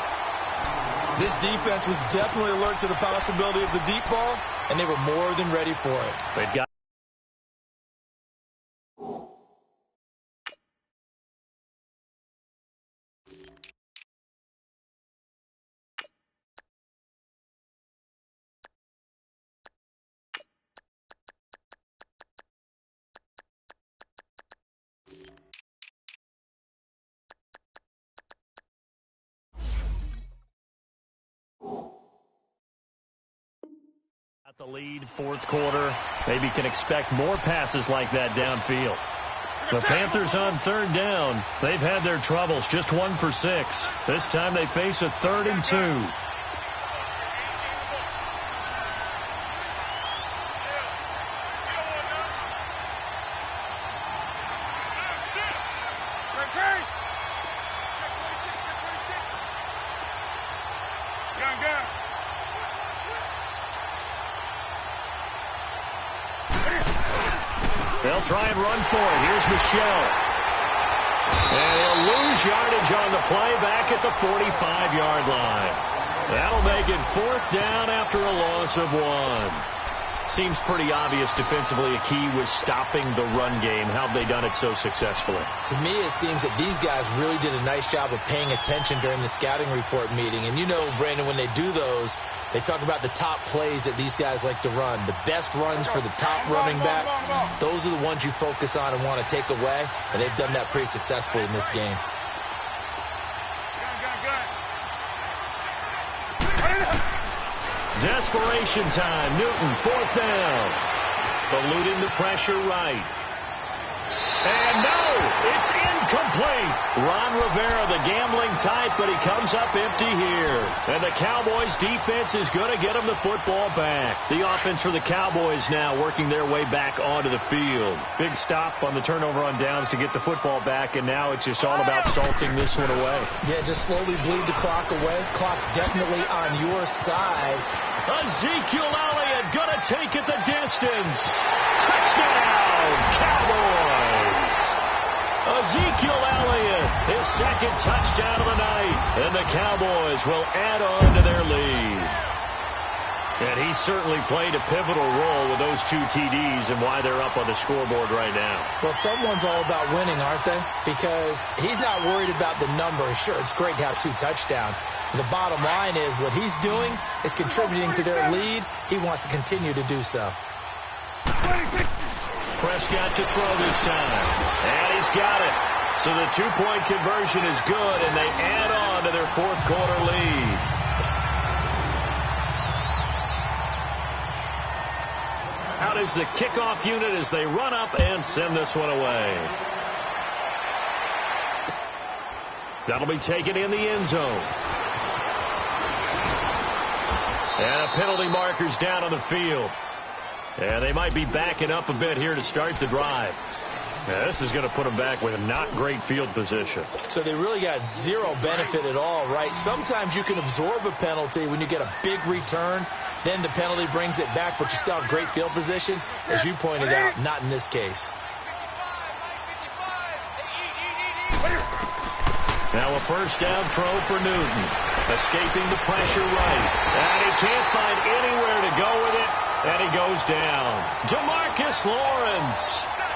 This defense was definitely alert to the possibility of the deep ball, and they were more than ready for it.
They've got the lead, 4th quarter. Maybe can expect more passes like that downfield. The Panthers on 3rd down. They've had their troubles, just 1 for 6. This time they face a 3rd and 2. They'll try and run for it. Here's Michel. And he'll lose yardage on the play back at the 45-yard line. That'll make it 4th down after a loss of 1. Seems pretty obvious defensively a key was stopping the run game. How have they done it so successfully?
To me, it seems that these guys really did a nice job of paying attention during the scouting report meeting. And you know, Brandon, when they do those, they talk about the top plays that these guys like to run. The best runs for the top running back, those are the ones you focus on and want to take away, and they've done that pretty successfully in this game.
Desperation time. Newton, 4th down. Eluding the pressure right. And no, it's incomplete. Ron Rivera, the gambling type, but he comes up empty here. And the Cowboys defense is going to get him the football back. The offense for the Cowboys now working their way back onto the field. Big stop on the turnover on downs to get the football back, and now it's just all about salting this one away.
Yeah, just slowly bleed the clock away. Clock's definitely on your side.
Ezekiel Elliott going to take it the distance. Touchdown, Cowboys. Ezekiel Elliott, his 2nd touchdown of the night. And the Cowboys will add on to their lead. And he certainly played a pivotal role with those 2 TDs and why they're up on the scoreboard right now.
Well, someone's all about winning, aren't they? Because he's not worried about the number. Sure, it's great to have 2 touchdowns. The bottom line is what he's doing is contributing to their lead. He wants to continue to do so.
Prescott to throw this time. And he's got it. So the 2-point conversion is good, and they add on to their 4th quarter lead. Out is the kickoff unit as they run up and send this one away. That'll be taken in the end zone. And a penalty marker's down on the field. And they might be backing up a bit here to start the drive. Now, this is going to put them back with a not great field position.
So they really got zero benefit at all, right? Sometimes you can absorb a penalty when you get a big return. Then the penalty brings it back, but you still have great field position. As you pointed out, not in this case.
Now a 1st down throw for Newton. Escaping the pressure right. And he can't find anywhere to go with it. And he goes down. DeMarcus Lawrence.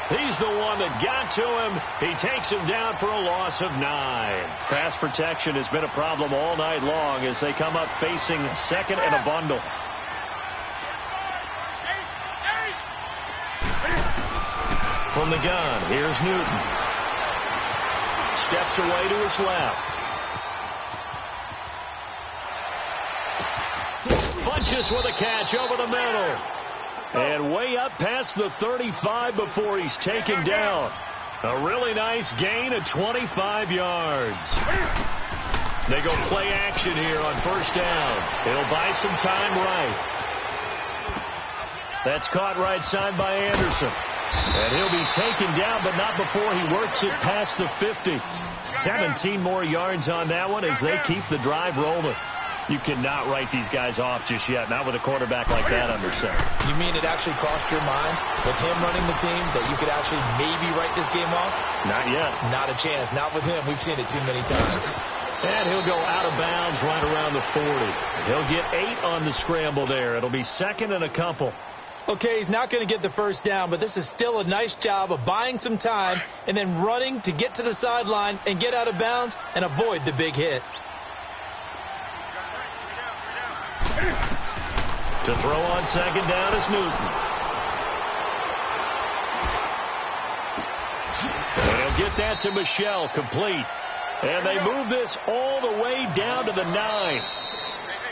He's the one that got to him. He takes him down for a loss of 9. Pass protection has been a problem all night long as they come up facing 2nd and a bundle. From the gun, here's Newton. Steps away to his left. Funches with a catch over the middle. And way up past the 35 before he's taken down. A really nice gain of 25 yards. They go play action here on 1st down. It'll buy some time right. That's caught right side by Anderson. And he'll be taken down, but not before he works it past the 50. 17 more yards on that one as they keep the drive rolling. You cannot write these guys off just yet, not with a quarterback like that under center.
You mean it actually crossed your mind with him running the team that you could actually maybe write this game off?
Not yet.
Not a chance. Not with him. We've seen it too many times.
And he'll go out of bounds right around the 40. He'll get 8 on the scramble there. It'll be 2nd and a couple.
Okay, he's not going to get the 1st down, but this is still a nice job of buying some time and then running to get to the sideline and get out of bounds and avoid the big hit.
To throw on 2nd down is Newton. And he'll get that to Michel, complete. And they move this all the way down to the 9.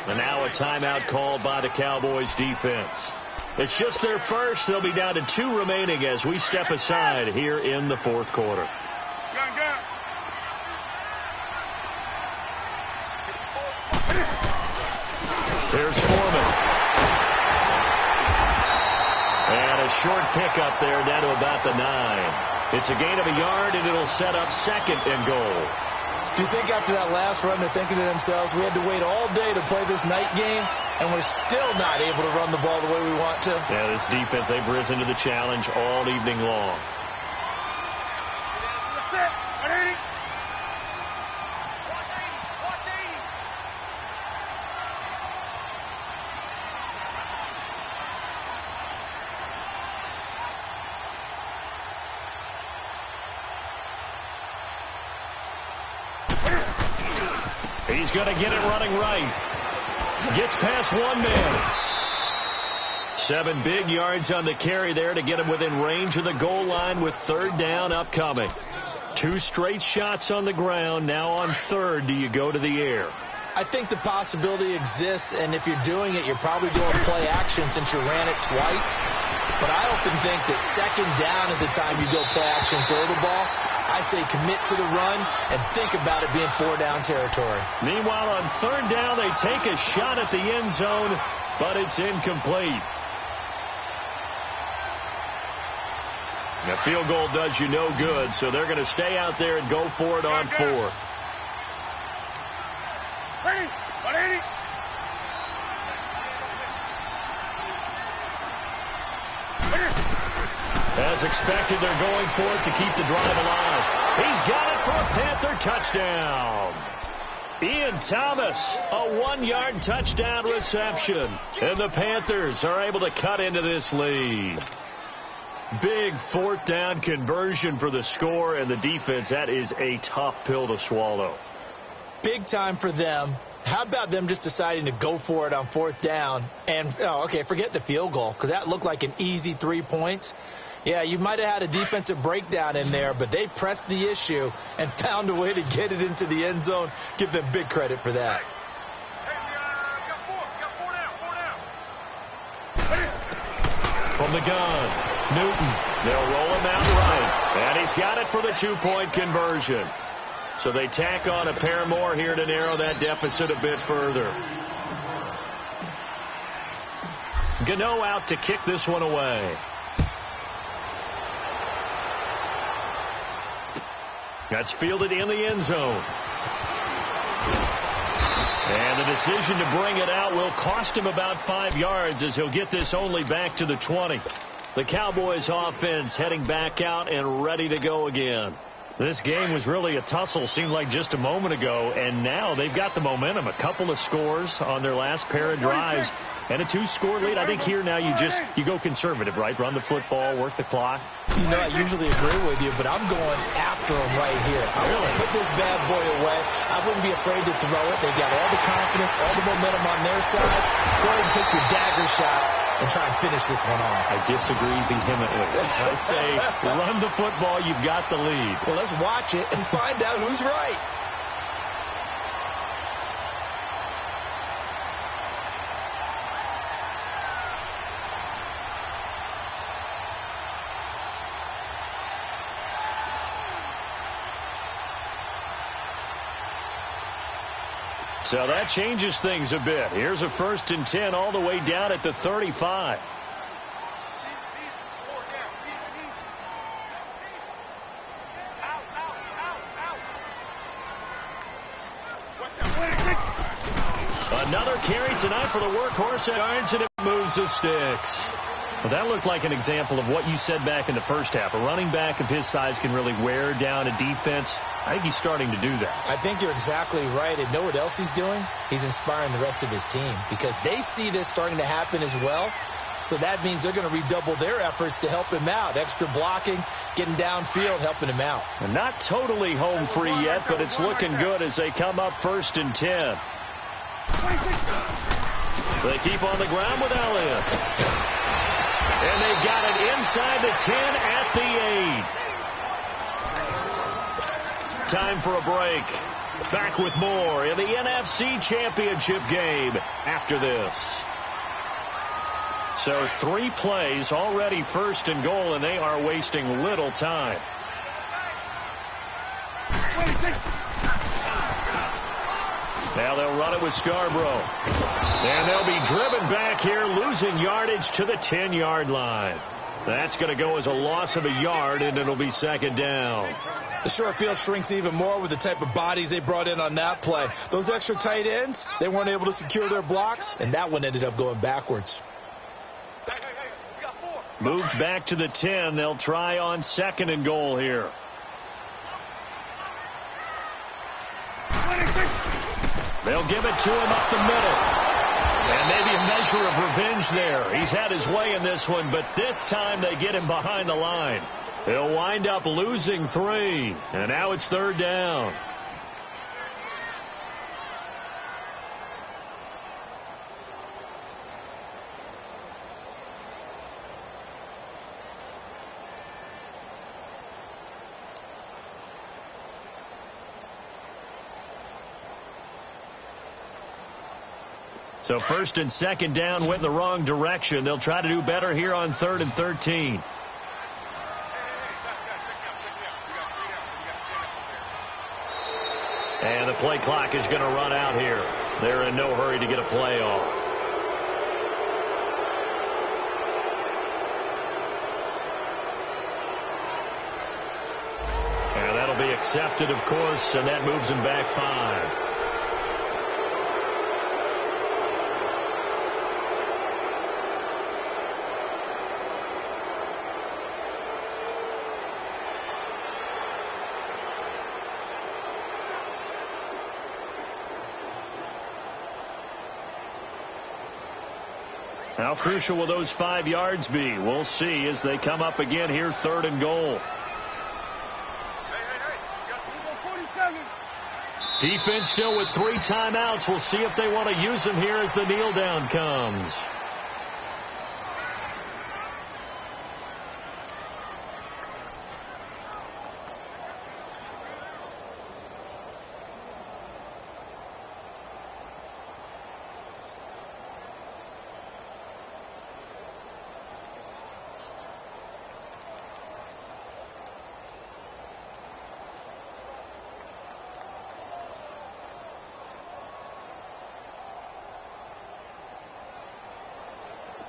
And now a timeout called by the Cowboys defense. It's just their first. They'll be down to 2 remaining as we step aside here in the 4th quarter. Here's Foreman. And a short pickup there down to about the 9. It's a gain of a yard, and it'll set up 2nd and goal.
Do you think after that last run they're thinking to themselves, we had to wait all day to play this night game, and we're still not able to run the ball the way we want to?
Yeah, this defense, they've risen to the challenge all evening long. He's going to get it running right. Gets past one man. 7 big yards on the carry there to get him within range of the goal line with 3rd down upcoming. 2 straight shots on the ground. Now on 3rd, do you go to the air?
I think the possibility exists, and if you're doing it, you're probably doing play action since you ran it twice. But I often think that 2nd down is the time you go play action, throw the ball. I say commit to the run and think about it being 4-down territory.
Meanwhile, on 3rd down, they take a shot at the end zone, but it's incomplete. The field goal does you no good, so they're going to stay out there and go for it on 4th.
Ready? 180.
As expected, they're going for it to keep the drive alive. He's got it for a Panther touchdown. Ian Thomas, a 1-yard touchdown reception. And the Panthers are able to cut into this lead. Big 4th down conversion for the score, and the defense, that is a tough pill to swallow.
Big time for them. How about them just deciding to go for it on 4th down? And, forget the field goal, because that looked like an easy 3 points. Yeah, you might have had a defensive breakdown in there, but they pressed the issue and found a way to get it into the end zone. Give them big credit for that.
From the gun, Newton. They'll roll him out right, and he's got it for the 2-point conversion. So they tack on a pair more here to narrow that deficit a bit further. Gano out to kick this one away. That's fielded in the end zone. And the decision to bring it out will cost him about 5 yards as he'll get this only back to the 20. The Cowboys offense heading back out and ready to go again. This game was really a tussle, seemed like just a moment ago, and now they've got the momentum. A couple of scores on their last pair of drives and a 2-score lead. I think here now you go conservative, right? Run the football, work the clock.
You know, I usually agree with you, but I'm going after them right here. I want to put this bad boy away. I wouldn't be afraid to throw it. They got all the confidence, all the momentum on their side. Go ahead and take your dagger shots and try and finish this one off.
I disagree vehemently. I say run the football. You've got the lead.
Well, let's watch it and find out who's right.
So that changes things a bit. Here's a 1st and 10 all the way down at the 35. Another carry tonight for the workhorse at Irons, and it moves the sticks. Well, that looked like an example of what you said back in the first half. A running back of his size can really wear down a defense. I think he's starting to do that.
I think you're exactly right. And know what else he's doing? He's inspiring the rest of his team because they see this starting to happen as well. So that means they're going to redouble their efforts to help him out. Extra blocking, getting downfield, helping him out.
And not totally home free yet, but it's looking good as they come up 1st and 10. They keep on the ground with Elliott. And they've got it inside the 10 at the 8. Time for a break. Back with more in the NFC Championship game after this. So 3 plays already 1st and goal, and they are wasting little time. Now they'll run it with Scarborough. And they'll be driven back here, losing yardage to the 10-yard line. That's going to go as a loss of a yard, and it'll be 2nd down.
The short field shrinks even more with the type of bodies they brought in on that play. Those extra tight ends, they weren't able to secure their blocks, and that one ended up going backwards.
Moved back to the 10. They'll try on 2nd and goal here. They'll give it to him up the middle. And maybe a measure of revenge there. He's had his way in this one, but this time they get him behind the line. They'll wind up losing 3. And now it's 3rd down. So first and second down went in the wrong direction. They'll try to do better here on 3rd and 13. And the play clock is going to run out here. They're in no hurry to get a play off. And that'll be accepted, of course, and that moves him back 5. How crucial will those 5 yards be? We'll see as they come up again here, 3rd and goal. Defense still with 3 timeouts. We'll see if they want to use them here as the kneel down comes.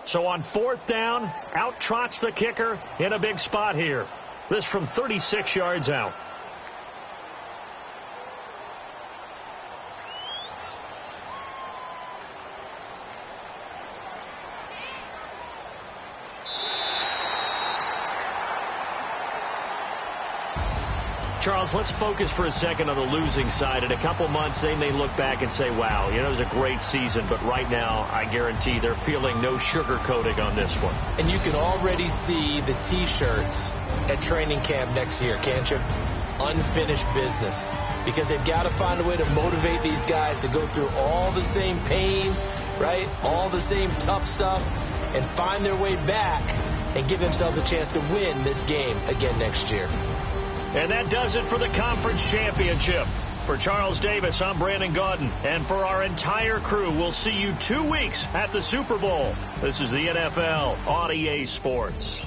So on 4th down, out trots the kicker in a big spot here. This from 36 yards out. Charles, let's focus for a second on the losing side. In a couple months, they may look back and say, wow, it was a great season. But right now, I guarantee they're feeling no sugarcoating on this one.
And you can already see the T-shirts at training camp next year, can't you? Unfinished business. Because they've got to find a way to motivate these guys to go through all the same pain, right? All the same tough stuff, and find their way back and give themselves a chance to win this game again next year.
And that does it for the conference championship. For Charles Davis, I'm Brandon Gaudin. And for our entire crew, we'll see you 2 weeks at the Super Bowl. This is the NFL on EA Sports.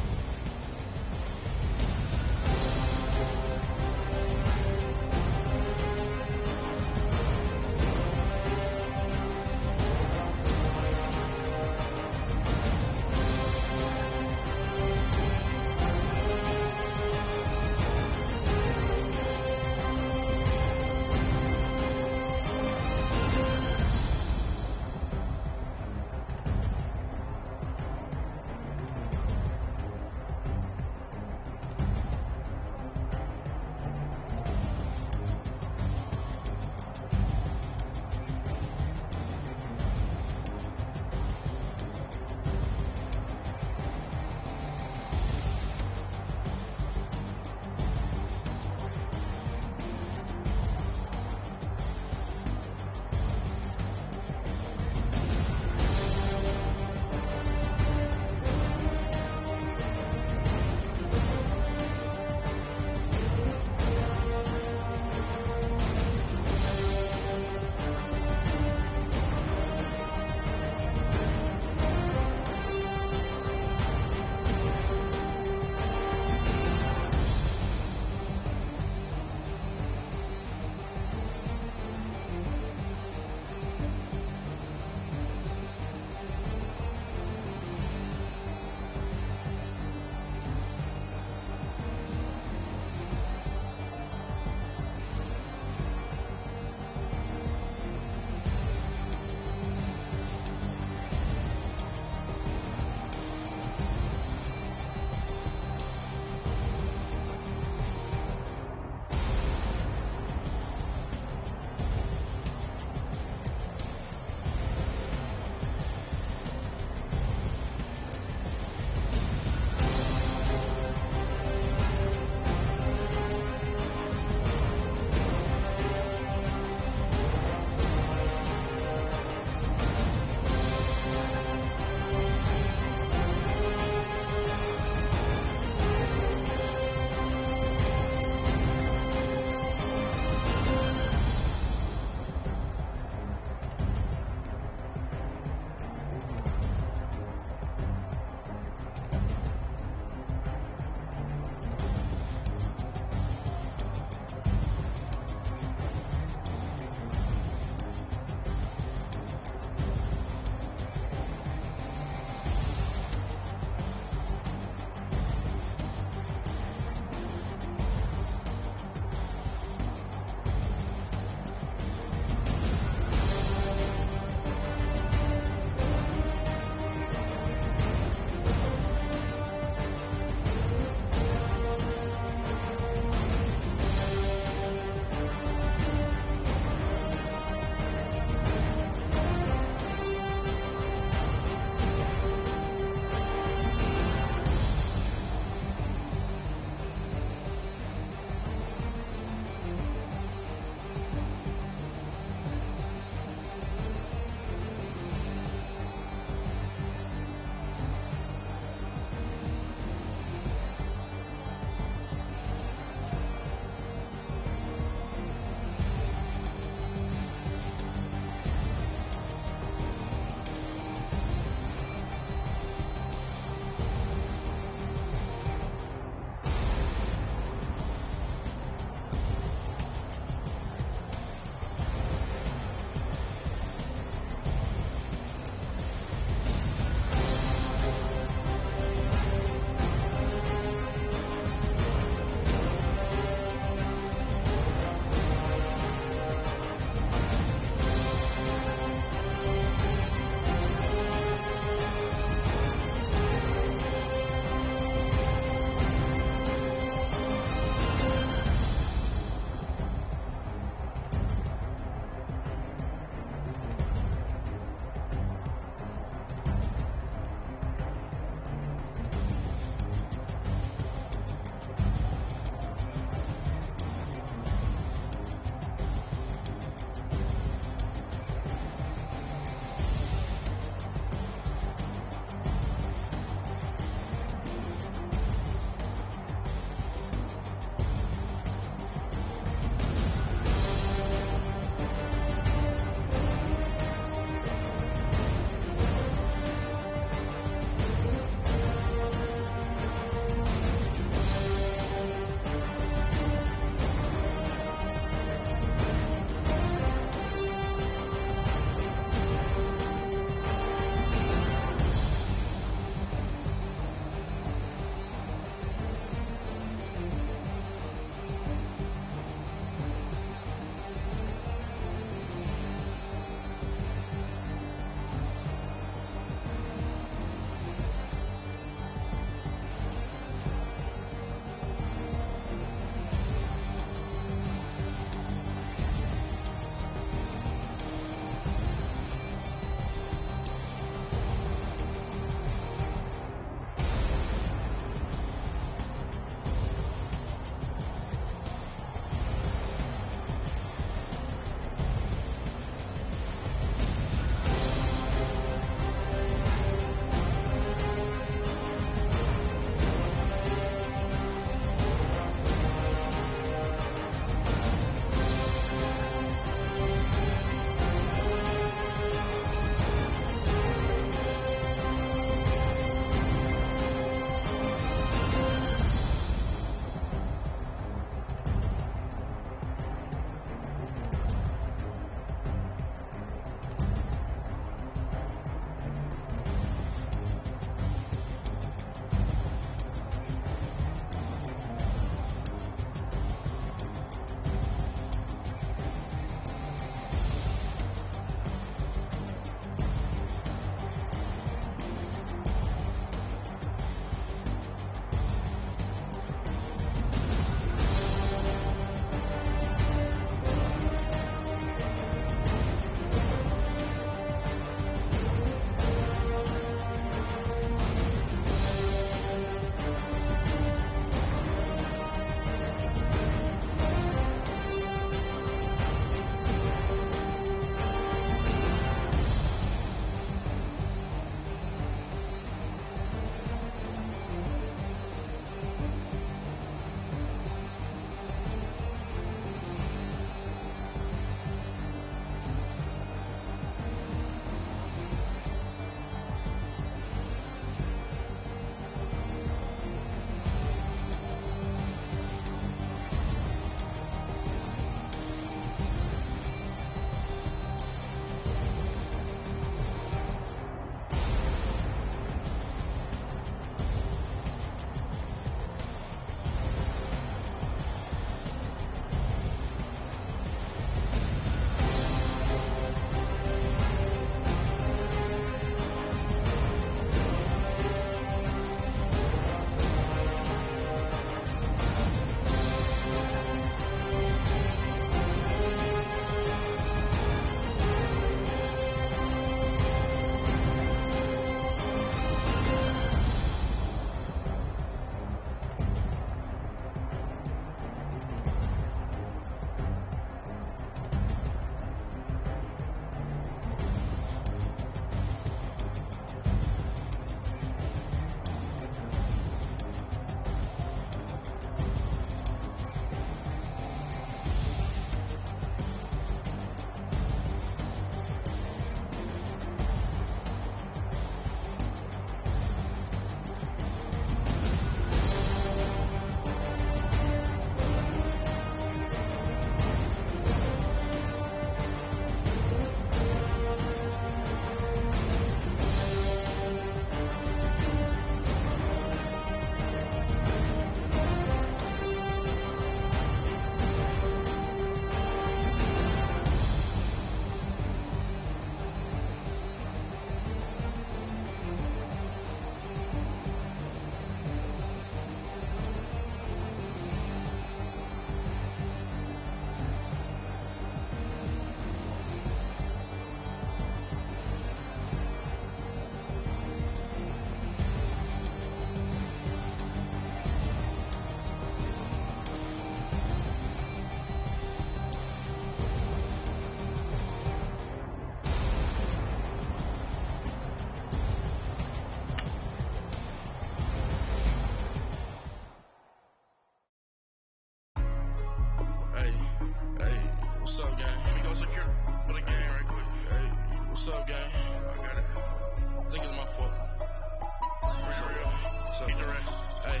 Hey,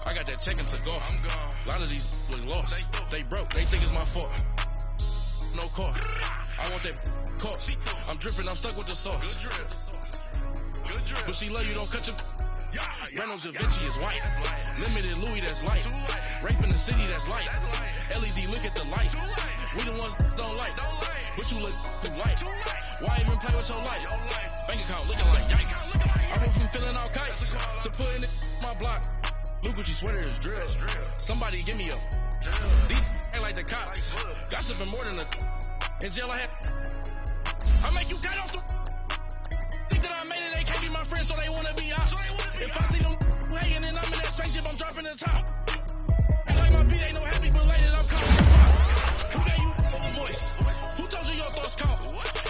I got that checking to go. I'm gone. A lot of these was lost. They broke. They think it's my fault. No car. I want that caught. I'm dripping. I'm stuck with the sauce. Good drip. But she love you. Don't cut your. Reynolds and Vinci is white. Limited Louis, that's light. Rape in the city, that's light. LED, look at the light. We the ones don't like. But you look too light. Why even play with your life? Bank account looking like yikes. I went from filling out kites to putting in my block. Look what you sweater is drill. Somebody give me a. These ain't like the cops. Gossiping more than a. In jail I had. I make you cut off the. Think that I made it, they can't be my friends, so they wanna be out. If I see them hating and I'm in that spaceship, I'm dropping the top. Ain't like my beat ain't no happy, but later I'm calling the pop. Who gave you a voice? Who told you your thoughts count?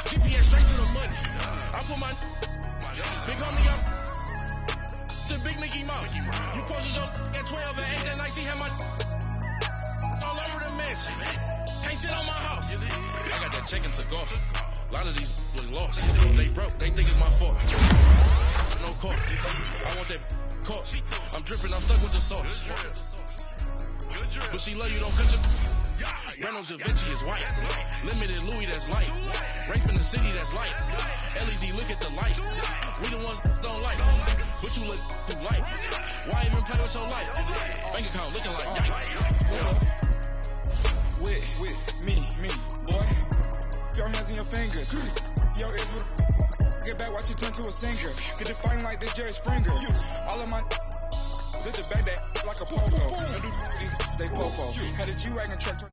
GPS straight to the money. I put my big homie up to Big Mickey Mouse. You posted your at 12 and 8 that night, see how my all over the mansion. Can't sit on my house. I got that checking to go. A lot of these was lost. They broke. They think it's my fault. No car. I want that caught. I'm dripping. I'm stuck with the sauce. But she love you. Don't cut your. Reynolds and Vinci is white. Limited Louis, that's light. Rape in the city, that's light. LED, look at the light. We the ones don't like. But you look too light. Why even play with your life? Bank account looking like yikes.
With me, boy. Your hands in your fingers. Yo, it's with get back, watch you turn to a singer. Get you fighting like this Jerry Springer. All of my did the back that like a popo. They popo. Had a G-Wagon truck.